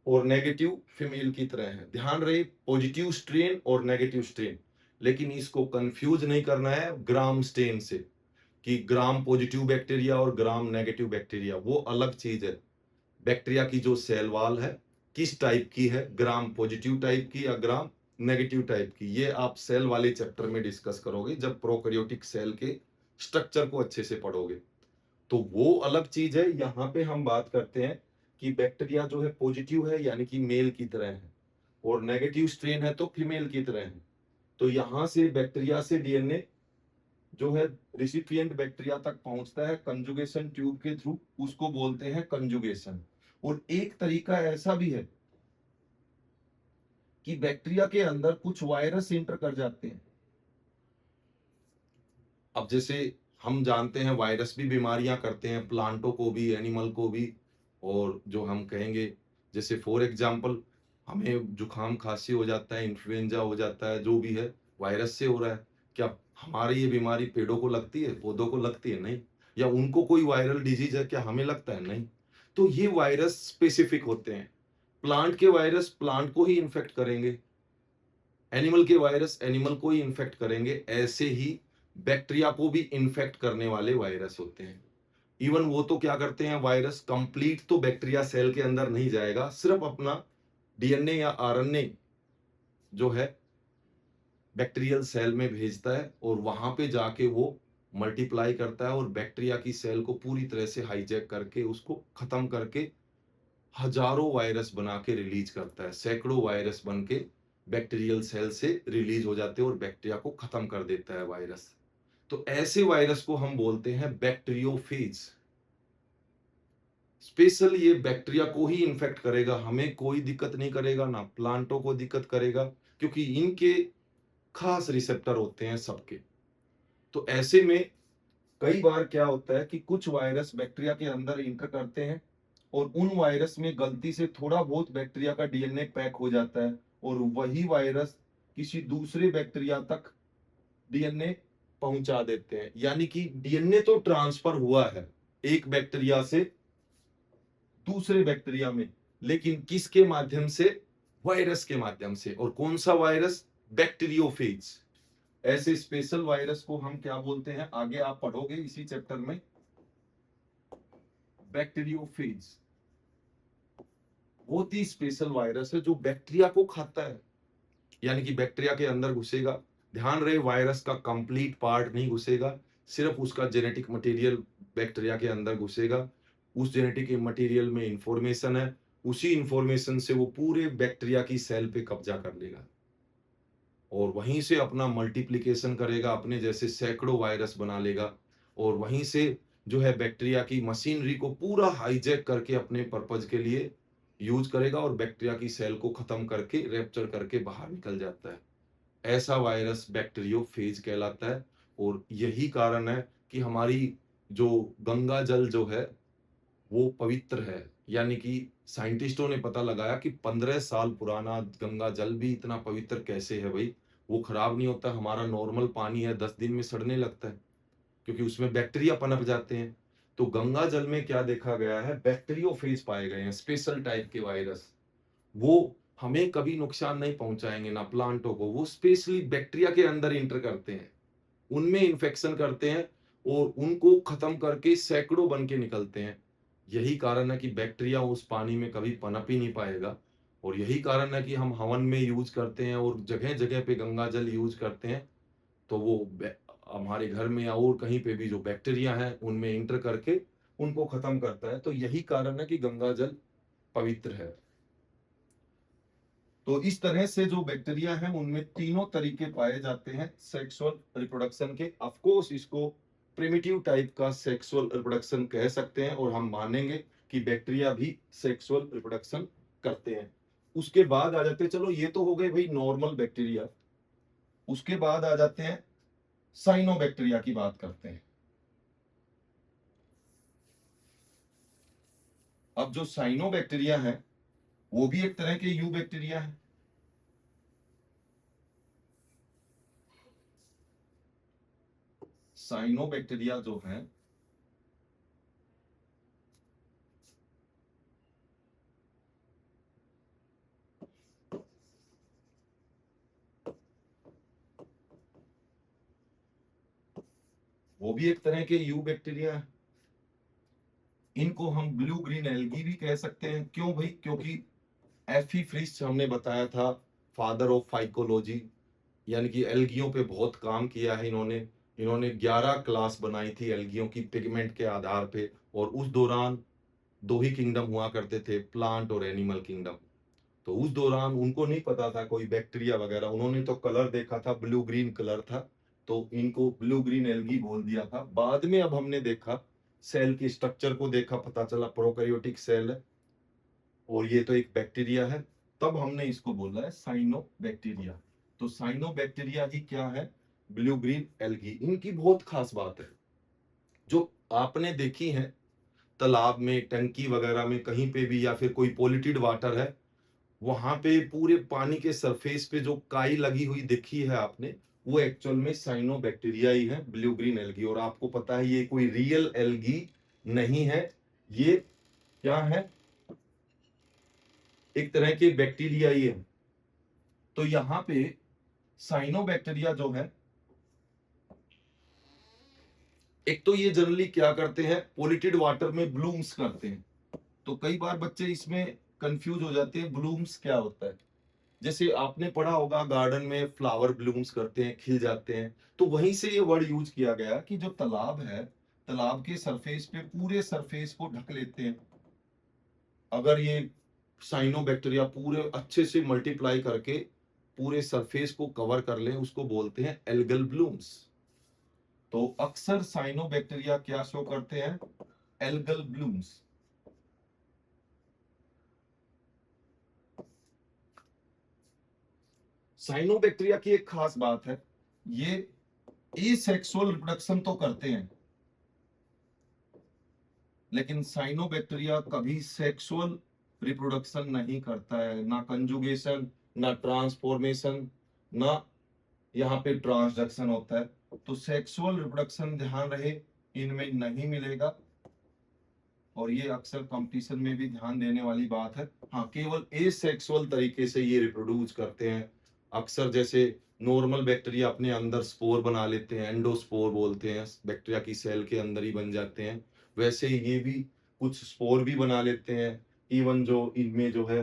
और नेगेटिव फीमेल की तरह है। ध्यान रहे, पॉजिटिव स्ट्रेन और नेगेटिव स्ट्रेन, लेकिन इसको कंफ्यूज नहीं करना है ग्राम स्टेन से कि ग्राम पॉजिटिव बैक्टीरिया और ग्राम नेगेटिव बैक्टीरिया वो अलग चीज है। बैक्टीरिया की जो सेल वॉल है किस टाइप की है, ग्राम पॉजिटिव टाइप की या ग्राम नेगेटिव टाइप की, ये आप सेल वाले चैप्टर में डिस्कस करोगे जब प्रोकैरियोटिक सेल के स्ट्रक्चर को अच्छे से पढ़ोगे, तो वो अलग चीज है। यहाँ पे हम बात करते हैं कि बैक्टीरिया जो है पॉजिटिव है यानी कि मेल की तरह है, और नेगेटिव स्ट्रेन है तो फीमेल की तरह है। तो यहां से बैक्टीरिया से डीएनए जो है रिसिपिएंट बैक्टीरिया तक पहुंचता है कंजुगेशन ट्यूब के थ्रू, उसको बोलते हैं कंजुगेशन। और एक तरीका ऐसा भी है कि बैक्टीरिया के अंदर कुछ वायरस एंटर कर जाते हैं। अब जैसे हम जानते हैं वायरस भी बीमारियां करते हैं, प्लांटों को भी, एनिमल को भी, और जो हम कहेंगे जैसे फॉर एग्जांपल हमें जुकाम खांसी हो जाता है, इन्फ्लुएंजा हो जाता है, जो भी है वायरस से हो रहा है। क्या हमारी ये बीमारी पेड़ों को लगती है, पौधों को लगती है? नहीं। या उनको कोई वायरल डिजीज है क्या हमें लगता है? नहीं। तो ये वायरस स्पेसिफिक होते हैं। प्लांट के वायरस प्लांट को ही इन्फेक्ट करेंगे, एनिमल के वायरस एनिमल को ही इन्फेक्ट करेंगे। ऐसे ही बैक्टीरिया को भी इन्फेक्ट करने वाले वायरस होते हैं। इवन वो तो क्या करते हैं, वायरस कंप्लीट तो बैक्टीरिया सेल के अंदर नहीं जाएगा, सिर्फ अपना डीएनए या आरएनए जो है बैक्टीरियल सेल में भेजता है, और वहां पे जाके वो मल्टीप्लाई करता है और बैक्टीरिया की सेल को पूरी तरह से हाईजैक करके उसको खत्म करके हजारों वायरस बना के रिलीज करता है। सैकड़ों वायरस बन के बैक्टीरियल सेल से रिलीज हो जाते हैं और बैक्टीरिया को खत्म कर देता है वायरस। तो ऐसे वायरस को हम बोलते हैं बैक्टीरियोफेज। स्पेशल ये बैक्टीरिया को ही इन्फेक्ट करेगा, हमें कोई दिक्कत नहीं करेगा, ना प्लांटों को दिक्कत करेगा, क्योंकि इनके खास रिसेप्टर होते हैं सबके। तो ऐसे में कई बार क्या होता है कि कुछ वायरस बैक्टीरिया के अंदर इंटर करते हैं और उन वायरस में गलती से थोड़ा बहुत बैक्टीरिया का डीएनए पैक हो जाता है, और वही वायरस किसी दूसरे बैक्टीरिया तक डीएनए पहुंचा देते हैं। यानी कि डीएनए तो ट्रांसफर हुआ है एक बैक्टीरिया से दूसरे बैक्टीरिया में, लेकिन किसके माध्यम से? वायरस के माध्यम से। और कौन सा वायरस? बैक्टीरियोफेज। ऐसे स्पेशल वायरस को हम क्या बोलते हैं, आगे आप पढ़ोगे इसी चैप्टर में। बैक्टीरियोफेज बहुत ही स्पेशल वायरस है जो बैक्टीरिया को खाता है, यानी कि बैक्टीरिया के अंदर घुसेगा। ध्यान रहे, वायरस का कंप्लीट पार्ट नहीं घुसेगा, सिर्फ उसका जेनेटिक मटेरियल बैक्टीरिया के अंदर घुसेगा। उस जेनेटिक मटेरियल में इंफॉर्मेशन है, उसी इंफॉर्मेशन से वो पूरे बैक्टीरिया की सेल पे कब्जा कर लेगा और वहीं से अपना मल्टीप्लिकेशन करेगा, अपने जैसे सैकड़ों वायरस बना लेगा, और वहीं से जो है बैक्टीरिया की मशीनरी को पूरा हाईजैक करके अपने पर्पज के लिए यूज करेगा और बैक्टीरिया की सेल को खत्म करके रैप्चर करके बाहर निकल जाता है। ऐसा वायरस बैक्टीरियोफेज कहलाता है। और यही कारण है कि हमारी जो गंगा जल जो है वो पवित्र है। यानी कि साइंटिस्टों ने पता लगाया कि 15 साल पुराना गंगा जल भी इतना पवित्र कैसे है भाई, वो खराब नहीं होता। हमारा नॉर्मल पानी है 10 दिन में सड़ने लगता है क्योंकि उसमें बैक्टीरिया पनप जाते हैं। तो गंगा जल में क्या देखा गया है, बैक्टीरियोफेज पाए गए हैं, स्पेशल टाइप के वायरस। वो हमें कभी नुकसान नहीं पहुंचाएंगे, ना प्लांटों को, वो स्पेशली बैक्टीरिया के अंदर इंटर करते हैं। उनमें इन्फेक्शन करते हैं और उनको खत्म करके सैकड़ों बन के निकलते हैं। यही कारण है कि बैक्टीरिया उस पानी में कभी पनप ही नहीं पाएगा और यही कारण है कि हम हवन में यूज करते हैं और जगह जगह पे गंगा जल यूज करते हैं, तो वो हमारे घर में या और कहीं पे भी जो बैक्टीरिया है उनमें इंटर करके उनको खत्म करता है। तो यही कारण है कि गंगा जल पवित्र है। तो इस तरह से जो बैक्टीरिया है उनमें तीनों तरीके पाए जाते हैं सेक्सुअल रिप्रोडक्शन के। ऑफ कोर्स इसको प्रिमिटिव टाइप का सेक्सुअल रिप्रोडक्शन कह सकते हैं और हम मानेंगे कि बैक्टीरिया भी सेक्सुअल रिप्रोडक्शन करते हैं। उसके बाद आ जाते हैं, चलो ये तो हो गए भाई नॉर्मल बैक्टीरिया। उसके बाद आ जाते हैं साइनोबैक्टीरिया की बात करते हैं। अब जो साइनोबैक्टीरिया है वो भी एक तरह के यू बैक्टीरिया है। साइनोबैक्टीरिया जो है वो भी एक तरह के यू बैक्टीरिया है। इनको हम ब्लू ग्रीन एल्गी भी कह सकते हैं। क्यों भाई? क्योंकि एफी फ्रिश हमने बताया था फादर ऑफ फाइकोलॉजी, यानी कि एल्गियों पे बहुत काम किया है इन्होंने। इन्होंने 11 क्लास बनाई थी एल्गियों की पिगमेंट के आधार पे, और उस दौरान दो ही किंगडम हुआ करते थे, प्लांट और एनिमल किंगडम। तो उस दौरान उनको नहीं पता था कोई बैक्टीरिया वगैरह, उन्होंने तो कलर देखा था ब्लू ग्रीन कलर था, तो इनको ब्लू ग्रीन एल्गी बोल दिया था। बाद में अब हमने देखा, सेल की स्ट्रक्चर को देखा, पता चला प्रोकैरियोटिक सेल है और ये तो एक बैक्टीरिया है, तब हमने इसको बोला है साइनोबैक्टीरिया। तो साइनोबैक्टीरिया ही क्या है? Blue green algae. इनकी बहुत खास बात है जो आपने देखी है तालाब में, टंकी वगैरह में, कहीं पे भी, या फिर कोई पोल्यूटेड वाटर है, वहां पे पूरे पानी के सरफेस पे जो काई लगी हुई देखी है आपने, वो एक्चुअल में साइनोबैक्टीरिया ही है, ब्लू ग्रीन एल्गी। और आपको पता है ये कोई रियल एल्गी नहीं है, ये क्या है? एक तरह के बैक्टीरिया ही है। तो यहाँ पे साइनोबैक्टीरिया जो है, एक तो ये जनरली क्या करते हैं, पोल्यूटेड वाटर में ब्लूम्स करते हैं। तो कई बार बच्चे इसमें कंफ्यूज हो जाते हैं, ब्लूम्स क्या होता है। जैसे आपने पढ़ा होगा गार्डन में फ्लावर ब्लूम्स करते हैं, खिल जाते हैं, तो वहीं से ये वर्ड यूज किया गया कि जो तालाब है, तालाब के सरफेस पे पूरे सरफेस को ढक लेते हैं। अगर ये साइनोबैक्टीरिया पूरे अच्छे से मल्टीप्लाई करके पूरे सरफेस को कवर कर लें, उसको बोलते हैं एल्गल ब्लूम्स। तो अक्सर साइनोबैक्टीरिया क्या शो करते हैं? Algal blooms. साइनोबैक्टीरिया की एक खास बात है, ये एसेक्सुअल रिप्रोडक्शन तो करते हैं, लेकिन साइनोबैक्टीरिया कभी सेक्सुअल रिप्रोडक्शन नहीं करता है। ना कंजुगेशन, ना ट्रांसफॉर्मेशन, ना यहाँ पे ट्रांसडक्शन होता है। तो सेक्सुअल रिप्रोडक्शन ध्यान रहे इनमें नहीं मिलेगा, और ये अक्सर कंपटीशन में भी ध्यान देने वाली बात है। हाँ, केवल एसेक्सुअल तरीके से ये रिप्रोड्यूस करते हैं। अक्सर जैसे नॉर्मल बैक्टीरिया अपने अंदर स्पोर बना लेते हैं, एंडोस्पोर बोलते हैं, बैक्टीरिया की सेल के अंदर ही बन जाते हैं, वैसे ही ये भी कुछ स्पोर भी बना लेते हैं। इवन जो इनमें जो है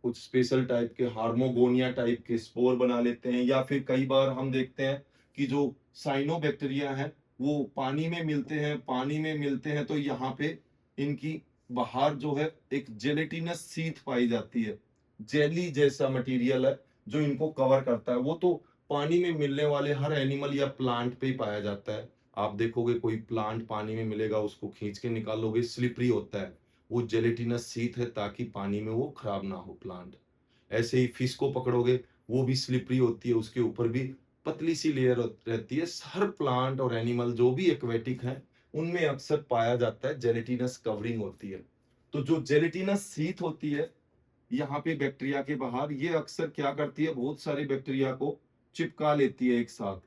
कुछ स्पेशल टाइप के हार्मोगोनिया टाइप के स्पोर बना लेते हैं, या फिर कई बार हम देखते हैं कि जो साइनोबैक्टीरिया है वो पानी में मिलते हैं, पानी में मिलते हैं तो यहाँ पे इनकी बाहर जो है एक जेलेटिनस सीथ पाई जाती है, जेली जैसा मटेरियल है जो इनको कवर करता है। वो तो पानी में मिलने वाले हर एनिमल या प्लांट पे ही पाया जाता है। आप देखोगे कोई प्लांट पानी में मिलेगा, उसको खींच के निकालोगे, स्लिपरी होता है, वो जेलेटिनस सीथ है ताकि पानी में वो खराब ना हो प्लांट। ऐसे ही फिश को पकड़ोगे, वो भी स्लिपरी होती है, उसके ऊपर भी पतली सी लेयर रहती है। हर प्लांट और एनिमल जो भी एक्वेटिक है उनमें अक्सर पाया जाता है जेलेटिनस कवरिंग होती है। तो जो जेलेटिनस सीथ होती है यहाँ पे बैक्टीरिया के बाहर, ये अक्सर क्या करती है, बहुत सारे बैक्टीरिया को चिपका लेती है एक साथ,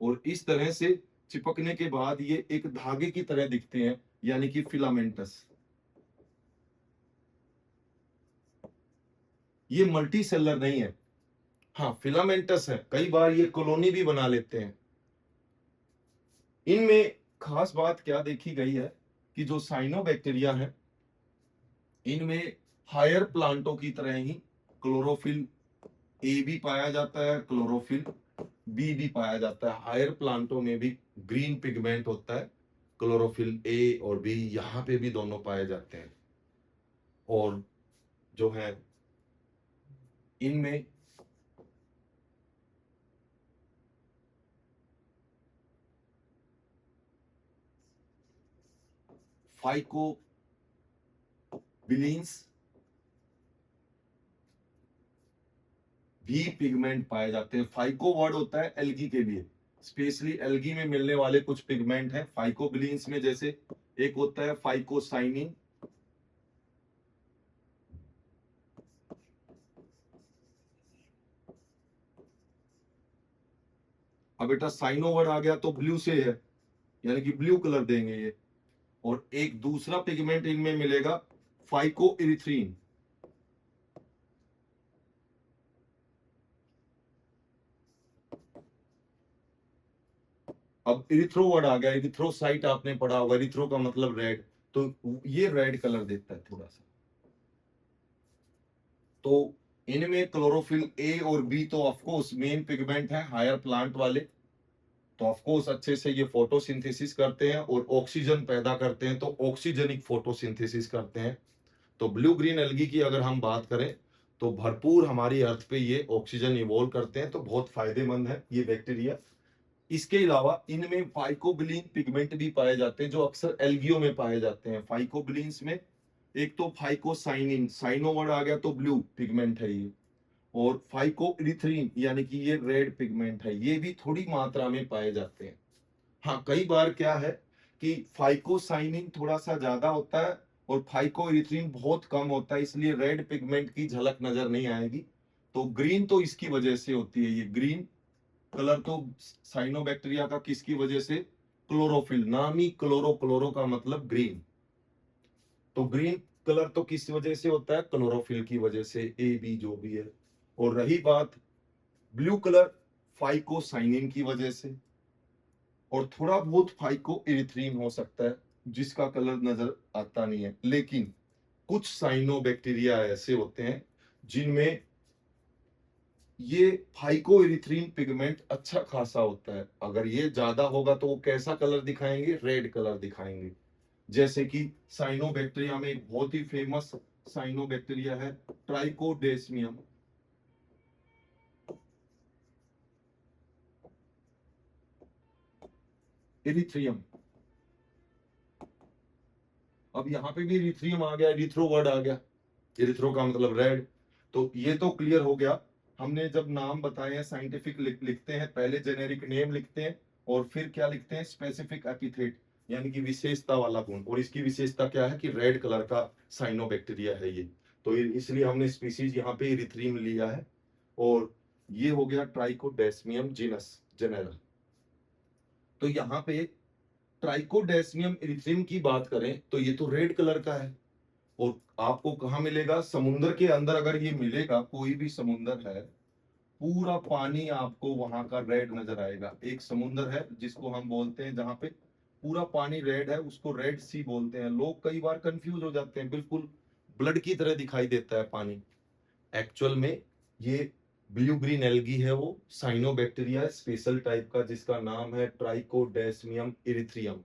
और इस तरह से चिपकने के बाद ये एक धागे की तरह दिखते हैं, यानी कि फिलामेंटस। ये मल्टी सेलर नहीं है। हाँ, फिलामेंटस है, कई बार ये कॉलोनी भी बना लेते हैं। इनमें खास बात क्या देखी गई है कि जो साइनोबैक्टीरिया है इनमें हायर प्लांटों की तरह ही क्लोरोफिल ए भी पाया जाता है, क्लोरोफिल बी भी पाया जाता है। हायर प्लांटों में भी ग्रीन पिगमेंट होता है, क्लोरोफिल ए और बी यहाँ पे भी दोनों पाए जाते हैं। और जो है इनमें फाइकोबिलिन्स भी पिगमेंट पाए जाते हैं। फाइको वर्ड होता है एल्गी के लिए, स्पेशली एल्गी में मिलने वाले कुछ पिगमेंट हैं फाइकोबिलिन्स में। जैसे एक होता है फाइकोसाइनिन, अब बेटा साइनो वर्ड आ गया तो ब्लू से है, यानी कि ब्लू कलर देंगे ये। और एक दूसरा पिगमेंट इनमें मिलेगा फाइको इरिथ्रीन। अब इरिथ्रो वर्ड आ गया, इरिथ्रोसाइट आपने पढ़ा होगा, इरिथ्रो का मतलब रेड, तो ये रेड कलर देता है थोड़ा सा। तो इनमें क्लोरोफिल ए और बी तो ऑफकोर्स मेन पिगमेंट है हायर प्लांट वाले, तो ऑफकोर्स अच्छे से ये फोटोसिंथेसिस करते हैं और ऑक्सीजन पैदा करते हैं, तो ऑक्सीजनिक फोटोसिंथेसिस करते हैं। तो ब्लू ग्रीन एल्गी की अगर हम बात करें तो भरपूर हमारी अर्थ पे ये ऑक्सीजन इवोल्व करते हैं, तो बहुत फायदेमंद है ये बैक्टीरिया। इसके अलावा इनमें फाइकोबिलिन पिगमेंट भी पाए जाते हैं जो अक्सर एल्गियो में पाए जाते हैं। फाइकोबिलिन्स में एक तो फाइकोसाइनिन, साइनो वर्ड आ गया तो ब्लू पिगमेंट है ये, और फाइकोइरिथ्रीन यानी कि ये रेड पिगमेंट है, ये भी थोड़ी मात्रा में पाए जाते हैं। हाँ, कई बार क्या है कि फाइकोसाइनिन थोड़ा सा ज्यादा होता है और फाइकोइरिथ्रीन बहुत कम होता है, इसलिए रेड पिगमेंट की झलक नजर नहीं आएगी। तो ग्रीन तो इसकी वजह से होती है, ये ग्रीन कलर तो साइनोबैक्टीरिया का किसकी वजह से, क्लोरोफिल, नाम ही क्लोरो, क्लोरो का मतलब ग्रीन, तो ग्रीन कलर तो किस वजह से होता है, क्लोरोफिल की वजह से, ए बी जो भी है। और रही बात ब्लू कलर, फाइकोसाइनिन की वजह से, और थोड़ा बहुत फाइको इरिथ्रीन हो सकता है जिसका कलर नजर आता नहीं है। लेकिन कुछ साइनोबैक्टीरिया ऐसे होते हैं जिनमें ये फाइको इरिथ्रीन पिगमेंट अच्छा खासा होता है, अगर ये ज्यादा होगा तो वो कैसा कलर दिखाएंगे, रेड कलर दिखाएंगे। जैसे कि साइनोबैक्टीरिया में एक बहुत ही फेमस साइनोबैक्टीरिया है ट्राइकोडेस्मियम इरिथ्रियम। अब यहाँ पे भी इरिथ्रियम आ गया, इरिथ्रो वर्ड आ गया, इरिथ्रो का मतलब रेड। तो ये तो क्लियर हो गया। हमने जब नाम बताए हैं साइंटिफिक लिखते हैं, पहले जेनेरिक नेम लिखते हैं और फिर क्या लिखते हैं, स्पेसिफिक एपिथेट, यानी कि विशेषता वाला गुण। और इसकी विशेषता क्या है कि रेड कलर का साइनोबैक्टीरिया है ये, तो इसलिए हमने स्पीसीज यहाँ पे इरिथ्रियम लिया है। और ये हो गया ट्राइकोडेस्मियम जीनस जेनेरा। तो यहाँ पे ट्राइकोडेस्मियम इरिथ्रियम की बात करें तो ये तो रेड कलर का है, और आपको कहाँ मिलेगा, समुद्र के अंदर अगर ये मिलेगा, कोई भी समुद्र है, पूरा पानी आपको वहां का रेड नजर आएगा। एक समुद्र है जिसको हम बोलते हैं, जहां पे पूरा पानी रेड है, उसको रेड सी बोलते हैं। लोग कई बार कंफ्यूज हो जाते हैं, बिल्कुल ब्लड की तरह दिखाई देता है पानी, एक्चुअल में ये ब्लू ग्रीन एल्गी है, वो साइनोबैक्टीरिया स्पेशल टाइप का जिसका नाम है ट्राइकोडेस्मियम इरिथ्रियम,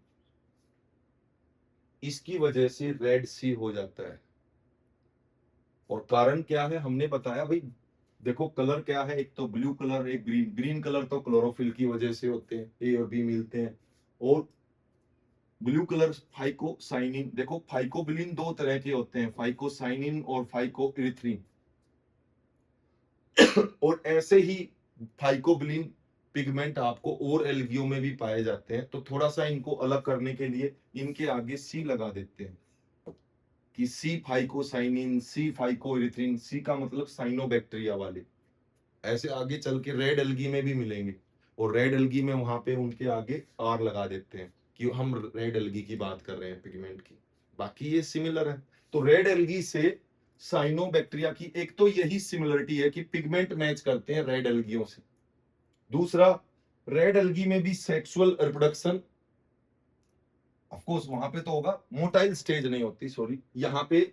इसकी वजह से रेड सी हो जाता है। और कारण क्या है हमने बताया भाई, देखो कलर क्या है, एक तो ब्लू कलर, एक ग्रीन। ग्रीन कलर तो क्लोरोफिल की वजह से होते हैं, ए और बी मिलते हैं। और ब्लू कलर फाइकोसाइनिन, देखो फाइकोबिलिन दो तरह के होते हैं, फाइकोसाइनिन और फाइकोइरिथ्रिन। और ऐसे ही फाइकोबिलिन पिगमेंट आपको और एल्गियो में भी पाए जाते हैं, तो थोड़ा सा इनको अलग करने के लिए इनके आगे सी लगा देते हैं कि सी फाइकोसाइनिन, सी फाइकोइरिथ्रिन, सी का मतलब साइनोबैक्टीरिया वाले। ऐसे आगे चल के रेड एल्गी में भी मिलेंगे, और रेड एल्गी में वहां पे उनके आगे आर लगा देते हैं कि हम रेड एल्गी की बात कर रहे हैं पिगमेंट की, बाकी ये सिमिलर है। तो रेड एल्गी से साइनोबैक्टीरिया की एक तो यही सिमिलरिटी है कि पिगमेंट मैच करते हैं रेड एल्गियों से। दूसरा, रेड एल्गी में भी सेक्सुअल रिप्रोडक्शन ऑफ कोर्स वहां पे तो होगा, मोटाइल स्टेज नहीं होती, सॉरी, यहाँ पे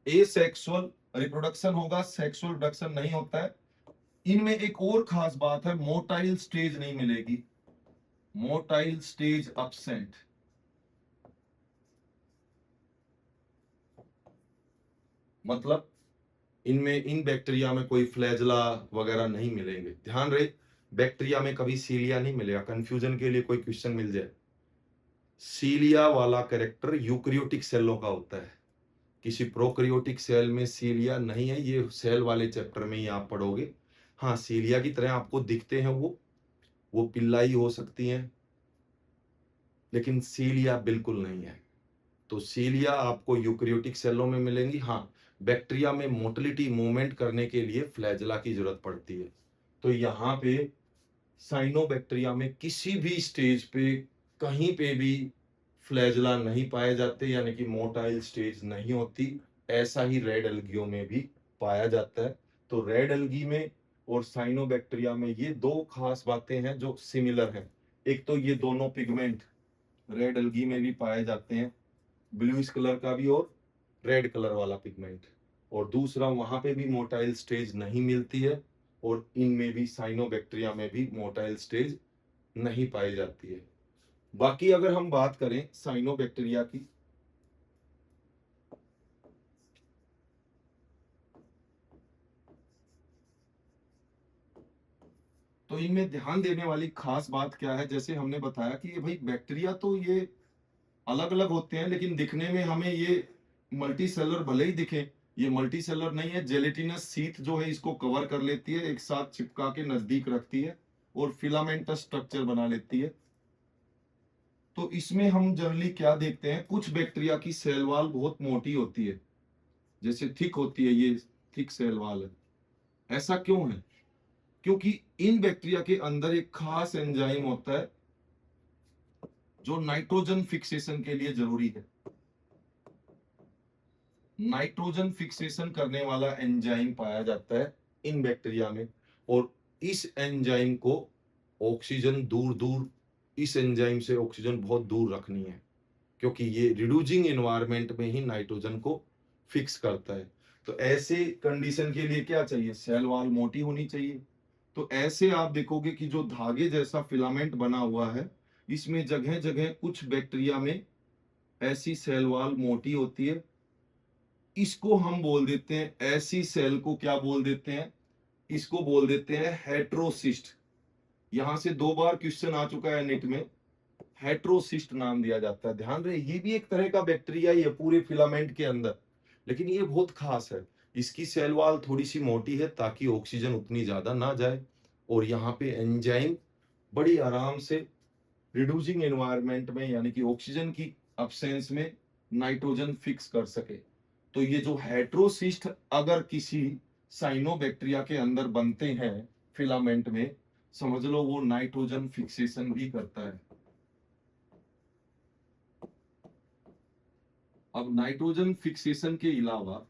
एसेक्सुअल रिप्रोडक्शन होगा, सेक्सुअल रिप्रोडक्शन नहीं होता है। इनमें एक और खास बात है, मोटाइल स्टेज नहीं मिलेगी, मोटाइल स्टेज अब्सेंट। मतलब इनमें, इन बैक्टीरिया में कोई फ्लैजला वगैरह नहीं मिलेंगे। ध्यान रहे, बैक्टीरिया में कभी सीलिया नहीं मिलेगा, कंफ्यूजन के लिए कोई क्वेश्चन मिल जाए। सीलिया वाला कैरेक्टर यूकैरियोटिक सेलों का होता है, किसी प्रोकैरियोटिक सेल में सीलिया नहीं है, ये सेल वाले चैप्टर में ही आप पढ़ोगे। हाँ, सीलिया की तरह आपको दिखते हैं वो पिल्लाई हो सकती हैं, लेकिन सीलिया बिल्कुल नहीं है। तो सीलिया आपको यूकैरियोटिक सेलों में मिलेंगी। हाँ, बैक्टीरिया में मोटिलिटी मूवमेंट करने के लिए फ्लैजला की जरूरत पड़ती है। तो यहाँ पे साइनोबैक्टीरिया में किसी भी स्टेज पे कहीं पे भी फ्लैजला नहीं पाए जाते, यानी कि मोटाइल स्टेज नहीं होती। ऐसा ही रेड एल्गियो में भी पाया जाता है। तो रेड एल्गी में और साइनोबैक्टीरिया में ये दो खास बातें हैं जो सिमिलर हैं। एक तो ये दोनों पिगमेंट रेड एल्गी में भी पाए जाते हैं, ब्लूइश कलर का भी और रेड कलर वाला पिगमेंट। और दूसरा, वहां पे भी मोटाइल स्टेज नहीं मिलती है, और इनमें भी साइनोबैक्टीरिया में भी मोटाइल स्टेज नहीं पाई जाती है। बाकी अगर हम बात करें साइनोबैक्टीरिया की, तो इनमें ध्यान देने वाली खास बात क्या है, जैसे हमने बताया कि ये भाई बैक्टीरिया तो ये अलग अलग होते हैं, लेकिन दिखने में हमें ये मल्टी सेलर भले ही दिखे, ये मल्टी सेलर नहीं है। जेलेटिनस सीथ जो है इसको कवर कर लेती है, एक साथ चिपका के नजदीक रखती है और फिलामेंटस स्ट्रक्चर बना लेती है। तो इसमें हम जनरली क्या देखते हैं, कुछ बैक्टीरिया की सेल वॉल बहुत मोटी होती है, जैसे थिक होती है, ये थिक सेल वॉल है। ऐसा क्यों है? क्योंकि इन बैक्टीरिया के अंदर एक खास एंजाइम होता है जो नाइट्रोजन फिक्सेशन के लिए जरूरी है। नाइट्रोजन फिक्सेशन करने वाला एंजाइम पाया जाता है इन बैक्टीरिया में, और इस एंजाइम को ऑक्सीजन दूर दूर, इस एंजाइम से ऑक्सीजन बहुत दूर रखनी है, क्योंकि ये रिड्यूसिंग एनवायरनमेंट में ही नाइट्रोजन को फिक्स करता है। तो ऐसे कंडीशन के लिए क्या चाहिए, सेल वॉल मोटी होनी चाहिए। तो ऐसे आप देखोगे कि जो धागे जैसा फिलामेंट बना हुआ है, इसमें जगह जगह कुछ बैक्टीरिया में ऐसी सेल वॉल मोटी होती है। इसको हम बोल देते हैं, ऐसी सेल को क्या बोल देते हैं, इसको बोल देते हैं हेट्रोसिस्ट। यहां से दो बार क्वेश्चन आ चुका है नेट में, हेट्रोसिस्ट नाम दिया जाता है। ध्यान रहे, ये भी एक तरह का बैक्टीरिया ही है पूरे फिलामेंट के अंदर, लेकिन ये बहुत खास है। इसकी सेल वॉल थोड़ी सी मोटी है ताकि ऑक्सीजन उतनी ज्यादा ना जाए, और यहाँ पे एंजाइम बड़ी आराम से रिड्यूसिंग एनवायरनमेंट में, यानी कि ऑक्सीजन की अब्सेंस में, नाइट्रोजन फिक्स कर सके। तो ये जो हेट्रोसिस्ट अगर किसी साइनोबैक्टीरिया के अंदर बनते हैं फिलामेंट में, समझ लो वो नाइट्रोजन फिक्सेशन भी करता है। अब नाइट्रोजन फिक्सेशन के अलावा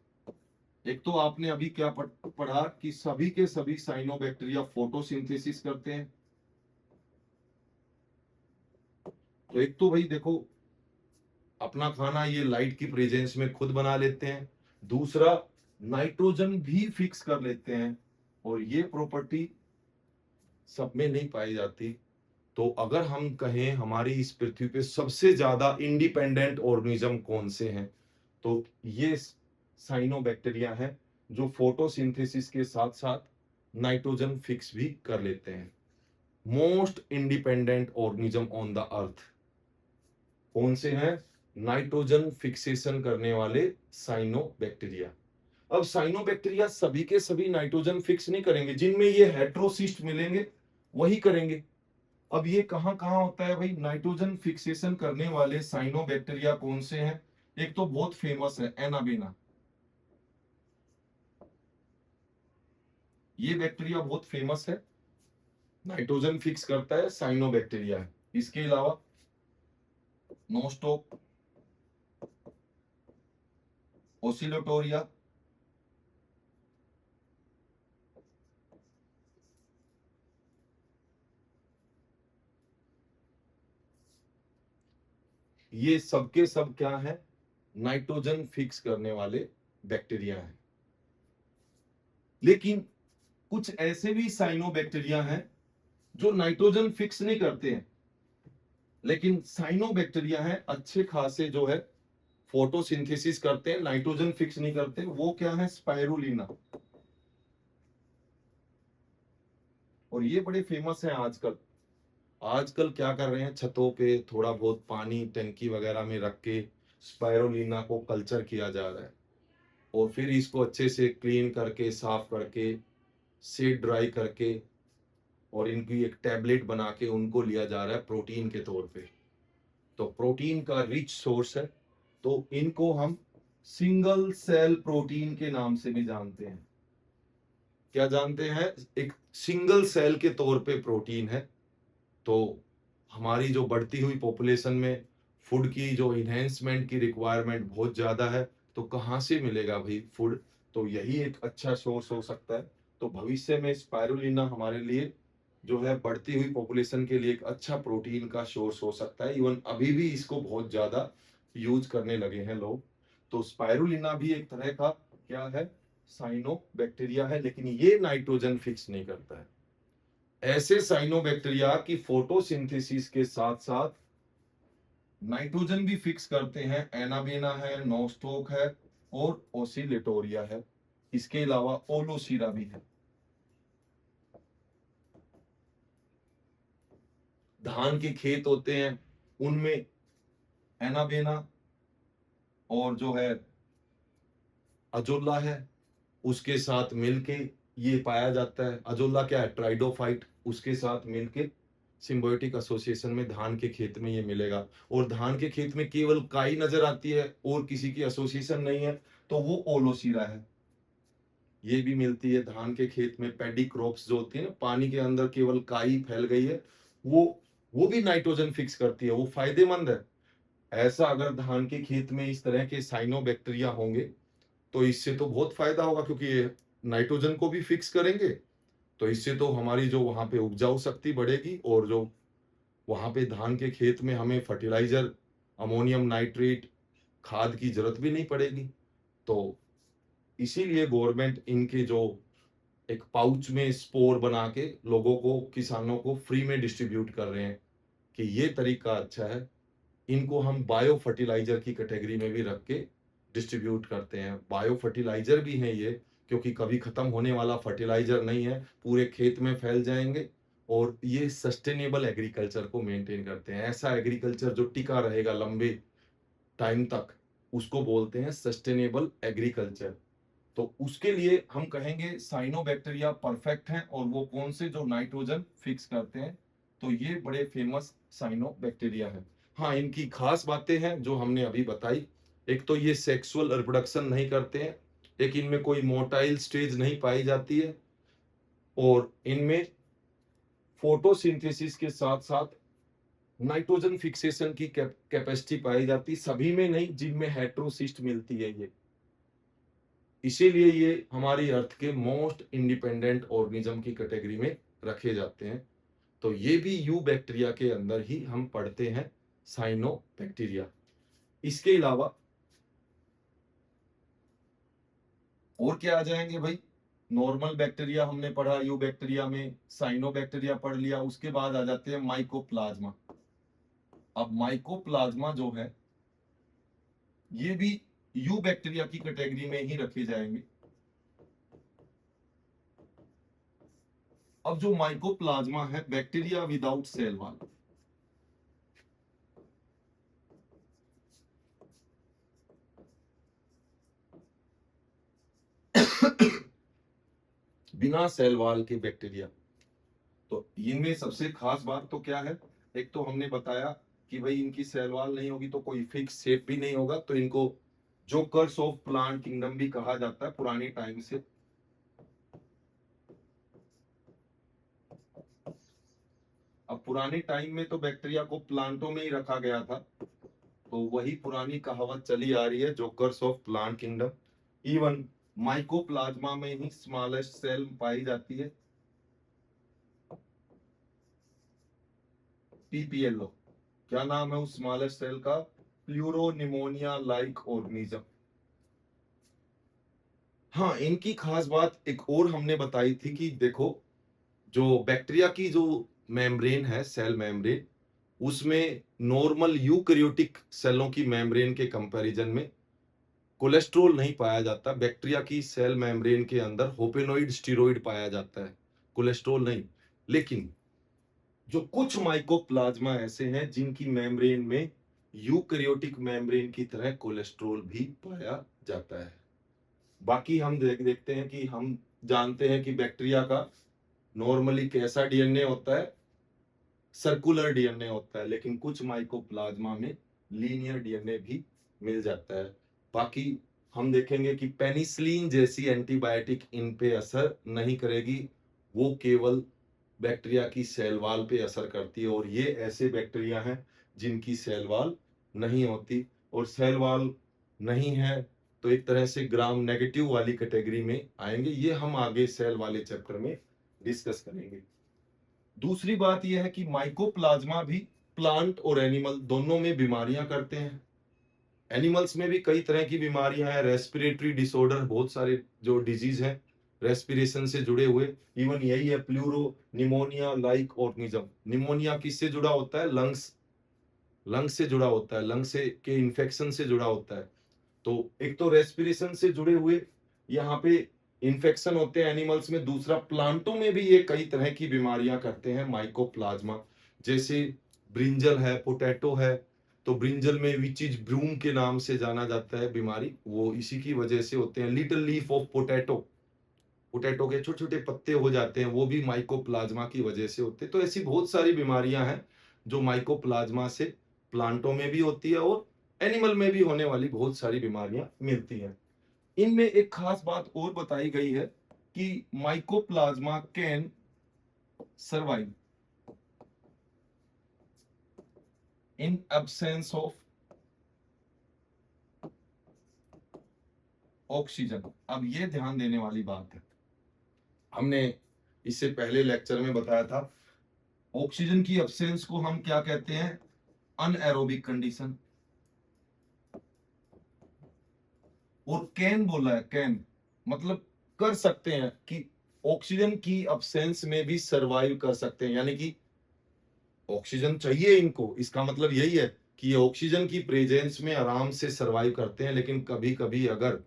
एक तो आपने अभी क्या पढ़ा कि सभी के सभी साइनोबैक्टीरिया फोटोसिंथेसिस करते हैं। तो एक तो भाई देखो, अपना खाना ये लाइट की प्रेजेंस में खुद बना लेते हैं, दूसरा नाइट्रोजन भी फिक्स कर लेते हैं, और ये प्रॉपर्टी सब में नहीं पाई जाती। तो अगर हम कहें हमारी इस पृथ्वी पे सबसे ज्यादा इंडिपेंडेंट ऑर्गेनिज्म कौन से हैं, तो ये साइनोबैक्टीरिया है, जो फोटोसिंथेसिस के साथ साथ नाइट्रोजन फिक्स भी कर लेते हैं। Most independent organism on the earth कौन से हैं? नाइट्रोजन फिक्सेशन करने वाले साइनोबैक्टीरिया। अब साइनोबैक्टीरिया सभी के सभी नाइट्रोजन फिक्स नहीं करेंगे, जिनमें ये हेट्रोसिस्ट मिलेंगे वही करेंगे। अब ये कहां कहां होता है भाई, नाइट्रोजन फिक्सेशन करने वाले साइनोबैक्टीरिया कौन से हैं? एक तो बहुत फेमस है एनाबेना, ये बैक्टीरिया बहुत फेमस है, नाइट्रोजन फिक्स करता है, साइनोबैक्टीरिया है। इसके अलावा नोस्टोक, ओसिलोटोरिया, ये सबके सब क्या है, नाइट्रोजन फिक्स करने वाले बैक्टीरिया हैं। लेकिन कुछ ऐसे भी साइनोबैक्टीरिया हैं जो नाइट्रोजन फिक्स नहीं करते हैं, लेकिन साइनोबैक्टीरिया हैं अच्छे खासे जो है फोटोसिंथेसिस करते हैं, नाइट्रोजन फिक्स नहीं करते। वो क्या है, स्पाइरुलिना। और ये बड़े फेमस हैं आजकल। आजकल क्या कर रहे हैं, छतों पे थोड़ा बहुत पानी टंकी वगैरह में रख के स्पाइरुलिना को कल्चर किया जा रहा है, और फिर इसको अच्छे से क्लीन करके साफ करके सेट ड्राई करके और इनकी एक टैबलेट बना के उनको लिया जा रहा है प्रोटीन के तौर पे। तो प्रोटीन का रिच सोर्स है, तो इनको हम सिंगल सेल प्रोटीन के नाम से भी जानते हैं। क्या जानते हैं, एक सिंगल सेल के तौर पे प्रोटीन है। तो हमारी जो बढ़ती हुई पॉपुलेशन में फूड की जो इन्हेंसमेंट की रिक्वायरमेंट बहुत ज्यादा है, तो कहाँ से मिलेगा भाई फूड, तो यही एक अच्छा सोर्स हो सकता है। तो भविष्य में स्पाइरुलिना हमारे लिए जो है बढ़ती हुई पॉपुलेशन के लिए एक अच्छा प्रोटीन का सोर्स हो सकता है। इवन अभी भी इसको बहुत ज्यादा यूज करने लगे हैं लोग। तो स्पाइरुलिना भी एक तरह का क्या है, साइनो बैक्टीरिया है, लेकिन ये नाइट्रोजन फिक्स नहीं करता है। ऐसे साइनोबैक्टीरिया की फोटोसिंथेसिस के साथ साथ नाइट्रोजन भी फिक्स करते हैं। एनाबेना है, नोस्टोक है और ओसिलेटोरिया है। इसके अलावा ओलोसीरा भी है। धान के खेत होते हैं, उनमें एनाबेना और जो है अजोला है, उसके साथ मिलके ये पाया जाता है। अजोला क्या है, ट्राइडोफाइट, उसके साथ मिलके सिम्बायोटिक एसोसिएशन में धान के खेत में ये मिलेगा। और धान के खेत में केवल काई नजर आती है और किसी की एसोसिएशन नहीं है, तो वो ओलोसीरा है। ये भी मिलती है धान के खेत में। पैडी क्रॉप्स जो होती है ना, पानी के अंदर केवल काई फैल गई है, वो वो भी नाइट्रोजन फिक्स करती है, वो फायदेमंद है। ऐसा अगर धान के खेत में इस तरह के साइनोबैक्टीरिया होंगे तो इससे तो बहुत फायदा होगा, क्योंकि ये नाइट्रोजन को भी फिक्स करेंगे। तो इससे तो हमारी जो वहां पे उपजाऊ शक्ति बढ़ेगी, और जो वहां पे धान के खेत में हमें फर्टिलाइजर, अमोनियम नाइट्रेट, खाद की जरूरत भी नहीं पड़ेगी। तो इसीलिए गवर्नमेंट इनके जो एक पाउच में स्पोर बना के लोगों को, किसानों को फ्री में डिस्ट्रीब्यूट कर रहे हैं कि ये तरीका अच्छा है। इनको हम बायो फर्टिलाइजर की कैटेगरी में भी रख के डिस्ट्रीब्यूट करते हैं। बायो फर्टिलाइजर भी है ये, क्योंकि कभी खत्म होने वाला फर्टिलाइजर नहीं है, पूरे खेत में फैल जाएंगे। और ये सस्टेनेबल एग्रीकल्चर को मेंटेन करते हैं। ऐसा एग्रीकल्चर जो टिका रहेगा लंबे टाइम तक, उसको बोलते हैं सस्टेनेबल एग्रीकल्चर। तो उसके लिए हम कहेंगे साइनोबैक्टीरिया परफेक्ट हैं, और वो कौन से, जो नाइट्रोजन फिक्स करते हैं। तो ये बड़े फेमस साइनोबैक्टीरिया हैं। हाँ, इनकी खास बातें हैं जो हमने अभी बताई। एक तो ये सेक्सुअल रिप्रोडक्शन नहीं करते हैं, एक इनमें कोई मोटाइल स्टेज नहीं पाई जाती है, और इनमें फोटोसिंथेसिस के साथ साथ नाइट्रोजन फिक्सेशन की कैपेसिटी पाई जाती, सभी में नहीं, जिनमें हेट्रोसिस्ट मिलती है ये। इसीलिए ये हमारी अर्थ के मोस्ट इंडिपेंडेंट ऑर्गेनिज्म की कैटेगरी में रखे जाते हैं। तो ये भी यू बैक्टीरिया के अंदर ही हम पढ़ते हैं, साइनो बैक्टीरिया। इसके अलावा और क्या आ जाएंगे भाई, नॉर्मल बैक्टीरिया हमने पढ़ा, यू बैक्टीरिया में साइनो बैक्टीरिया पढ़ लिया। उसके बाद आ जाते हैं माइकोप्लाज्मा। अब माइकोप्लाज्मा जो है, ये भी यू बैक्टीरिया की कैटेगरी में ही रखे जाएंगे। अब जो माइकोप्लाज्मा है, बैक्टीरिया विदाउट सेल वाला, बिना सेल वाल के बैक्टीरिया। तो इनमें सबसे खास बात तो क्या है, एक तो हमने बताया कि भाई इनकी सेल वाल नहीं होगी तो कोई फिक्स शेप भी नहीं होगा, तो इनको जोकर्स ऑफ प्लांट किंगडम भी कहा जाता है पुरानी टाइम से। अब पुराने टाइम में तो बैक्टीरिया को प्लांटों में ही रखा गया था, तो वही पुरानी कहावत चली आ रही है, jokers of plant kingdom. Even mycoplasma में ही स्मॉलेस्ट सेल पाई जाती है, पीपीएलओ। क्या नाम है उस स्मॉलेस्ट सेल का, प्लूरोनिमोनिया लाइक ऑर्गेनिज्म। हाँ, इनकी खास बात एक और हमने बताई थी कि देखो, जो बैक्टीरिया की जो मेम्ब्रेन है, सेल मेम्ब्रेन, उसमें नॉर्मल यूकेरियोटिक सेलों की मेम्ब्रेन के कंपैरिजन में कोलेस्ट्रॉल नहीं पाया जाता। बैक्टीरिया की सेल मेम्ब्रेन के अंदर होपेनोइड स्टेरॉइड पाया जाता है, कोलेस्ट्रॉल नहीं। लेकिन जो कुछ माइकोप्लाज्मा ऐसे हैं जिनकी मेम्ब्रेन में यूकेरियोटिक मेम्ब्रेन की तरह कोलेस्ट्रॉल भी पाया जाता है। बाकी हम देखते हैं कि हम जानते हैं कि बैक्टीरिया का नॉर्मली कैसा डीएनए होता है, सर्कुलर डीएनए होता है, लेकिन कुछ माइकोप्लाज्मा में लीनियर डीएनए भी मिल जाता है। बाकी हम देखेंगे कि पेनिसिलिन जैसी एंटीबायोटिक इन पे असर नहीं करेगी, वो केवल बैक्टीरिया की सेल वॉल पे असर करती है, और ये ऐसे बैक्टीरिया हैं जिनकी सेल वॉल नहीं होती, और सेल वॉल नहीं है तो एक तरह से ग्राम नेगेटिव वाली कैटेगरी में आएंगे। ये हम आगे सेल वाले चैप्टर में डिस्कस करेंगे। दूसरी बात यह है कि माइकोप्लाज्मा भी प्लांट और एनिमल दोनों में बीमारियां करते हैं। एनिमल्स में भी कई तरह की बीमारियां हैं, रेस्पिरेटरी डिसऑर्डर, बहुत सारे जो डिजीज हैं रेस्पिरेशन से जुड़े हुए, इवन यही है pleuro pneumonia like organism. Pneumonia किससे जुड़ा होता है? लंग्स से जुड़ा होता है, लंग से के इन्फेक्शन से जुड़ा होता है। तो एक तो रेस्पिरेशन से जुड़े हुए यहाँ पे इन्फेक्शन होते हैं एनिमल्स में, दूसरा प्लांटों में भी ये कई तरह की बीमारियां करते हैं माइकोप्लाज्मा। जैसे ब्रिंजल है, पोटैटो है, तो ब्रिंजल में विचिज ब्रूम के नाम से जाना जाता है बीमारी, वो इसी की वजह से होते हैं। Little leaf of potato, potato के छोटे छोटे पत्ते हो जाते हैं, वो भी माइकोप्लाज्मा की वजह से होते हैं। तो ऐसी बहुत सारी बीमारियां हैं जो माइकोप्लाज्मा से प्लांटों में भी होती है, और एनिमल में भी होने वाली बहुत सारी बीमारियां मिलती हैं। इनमें एक खास बात और बताई गई है कि mycoplasma can survive in absence of oxygen. अब ये ध्यान देने वाली बात है, हमने इससे पहले लेक्चर में बताया था, ऑक्सीजन की एब्सेंस को हम क्या कहते हैं? Anaerobic condition. और कैन बोला है, कैन मतलब कर सकते हैं, कि ऑक्सीजन की एब्सेंस में भी सरवाइव कर सकते हैं, यानी कि ऑक्सीजन चाहिए इनको, इसका मतलब यही है कि ये ऑक्सीजन की प्रेजेंस में आराम से सरवाइव करते हैं। लेकिन कभी कभी अगर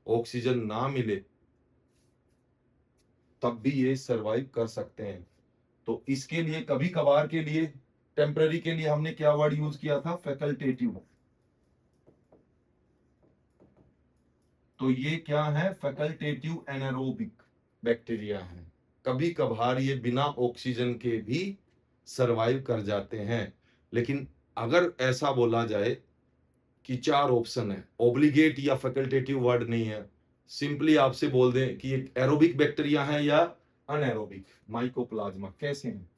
ऑक्सीजन ना मिले तब भी ये सरवाइव कर सकते हैं। तो इसके लिए कभी कभार के लिए, टेम्पररी के लिए हमने क्या वर्ड यूज किया था? फैकल्टेटिव। तो ये क्या है? फैकल्टेटिव एनारोबिक बैक्टीरिया है। कभी कभार ये बिना ऑक्सीजन के भी सरवाइव कर जाते हैं। लेकिन अगर ऐसा बोला जाए कि चार ऑप्शन है, ओब्लिगेट या फैकल्टेटिव वर्ड नहीं है, सिंपली आपसे बोल दें कि एक एरोबिक बैक्टीरिया है या अनएरोबिक माइकोप्लाज्मा, कैसे हैं?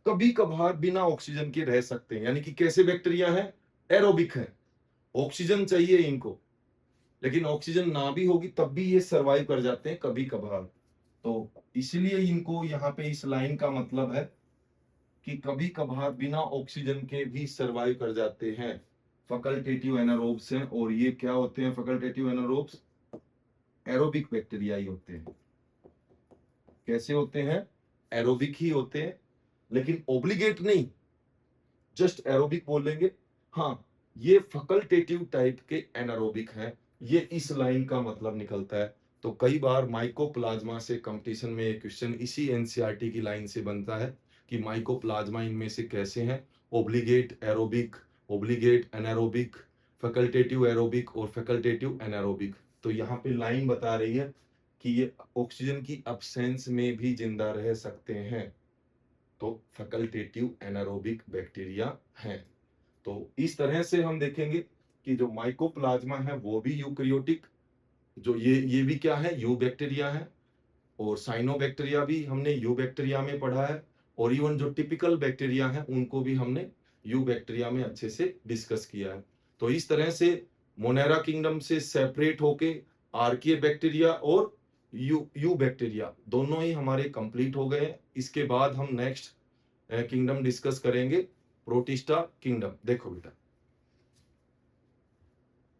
कभी कभार बिना ऑक्सीजन के रह सकते हैं, यानी कि कैसे बैक्टीरिया है? एरोबिक है, ऑक्सीजन चाहिए इनको, लेकिन ऑक्सीजन ना भी होगी तब भी ये सरवाइव कर जाते हैं कभी कभार। तो इसलिए इनको यहाँ पे इस लाइन का मतलब है कि कभी कभार बिना ऑक्सीजन के भी सरवाइव कर जाते हैं, फैकल्टेटिव एनारोब्स हैं। और ये क्या होते हैं फैकल्टेटिव एनारोब्स? एरोबिक बैक्टीरिया ही होते हैं। कैसे होते हैं? एरोबिक ही होते हैं, लेकिन ओब्लिगेट नहीं, जस्ट एरोबिक बोलेंगे। हाँ, ये फैकल्टेटिव टाइप के एनारोबिक हैं, ये इस लाइन का मतलब निकलता है। तो कई बार माइकोप्लाज्मा से कंपटीशन में एक क्वेश्चन इसी एनसीईआरटी की लाइन से बनता है कि माइकोप्लाज्मा इनमें से कैसे हैं? Obligate aerobic, obligate anaerobic, facultative aerobic और फैकल्टेटिव एनारोबिक। तो यहाँ पे लाइन बता रही है कि ये ऑक्सीजन की अब्सेंस में भी जिंदा रह सकते हैं, तो फैकल्टेटिव एनारोबिक बैक्टीरिया हैं। तो इस तरह से हम देखेंगे कि जो माइकोप्लाज्मा है वो भी यूकेरियोटिक, जो ये भी क्या है? यू बैक्टीरिया है। और साइनोबैक्टीरिया भी हमने यू बैक्टीरिया में पढ़ा है, और इवन जो टिपिकल बैक्टीरिया है उनको भी हमने यू बैक्टीरिया में अच्छे से डिस्कस किया है। तो इस तरह से मोनेरा किंगडम से सेपरेट होके आर्किया बैक्टीरिया और यू बैक्टीरिया दोनों ही हमारे कंप्लीट हो गए हैं। इसके बाद हम नेक्स्ट किंगडम डिस्कस करेंगे, प्रोटिस्टा किंगडम। देखो बेटा,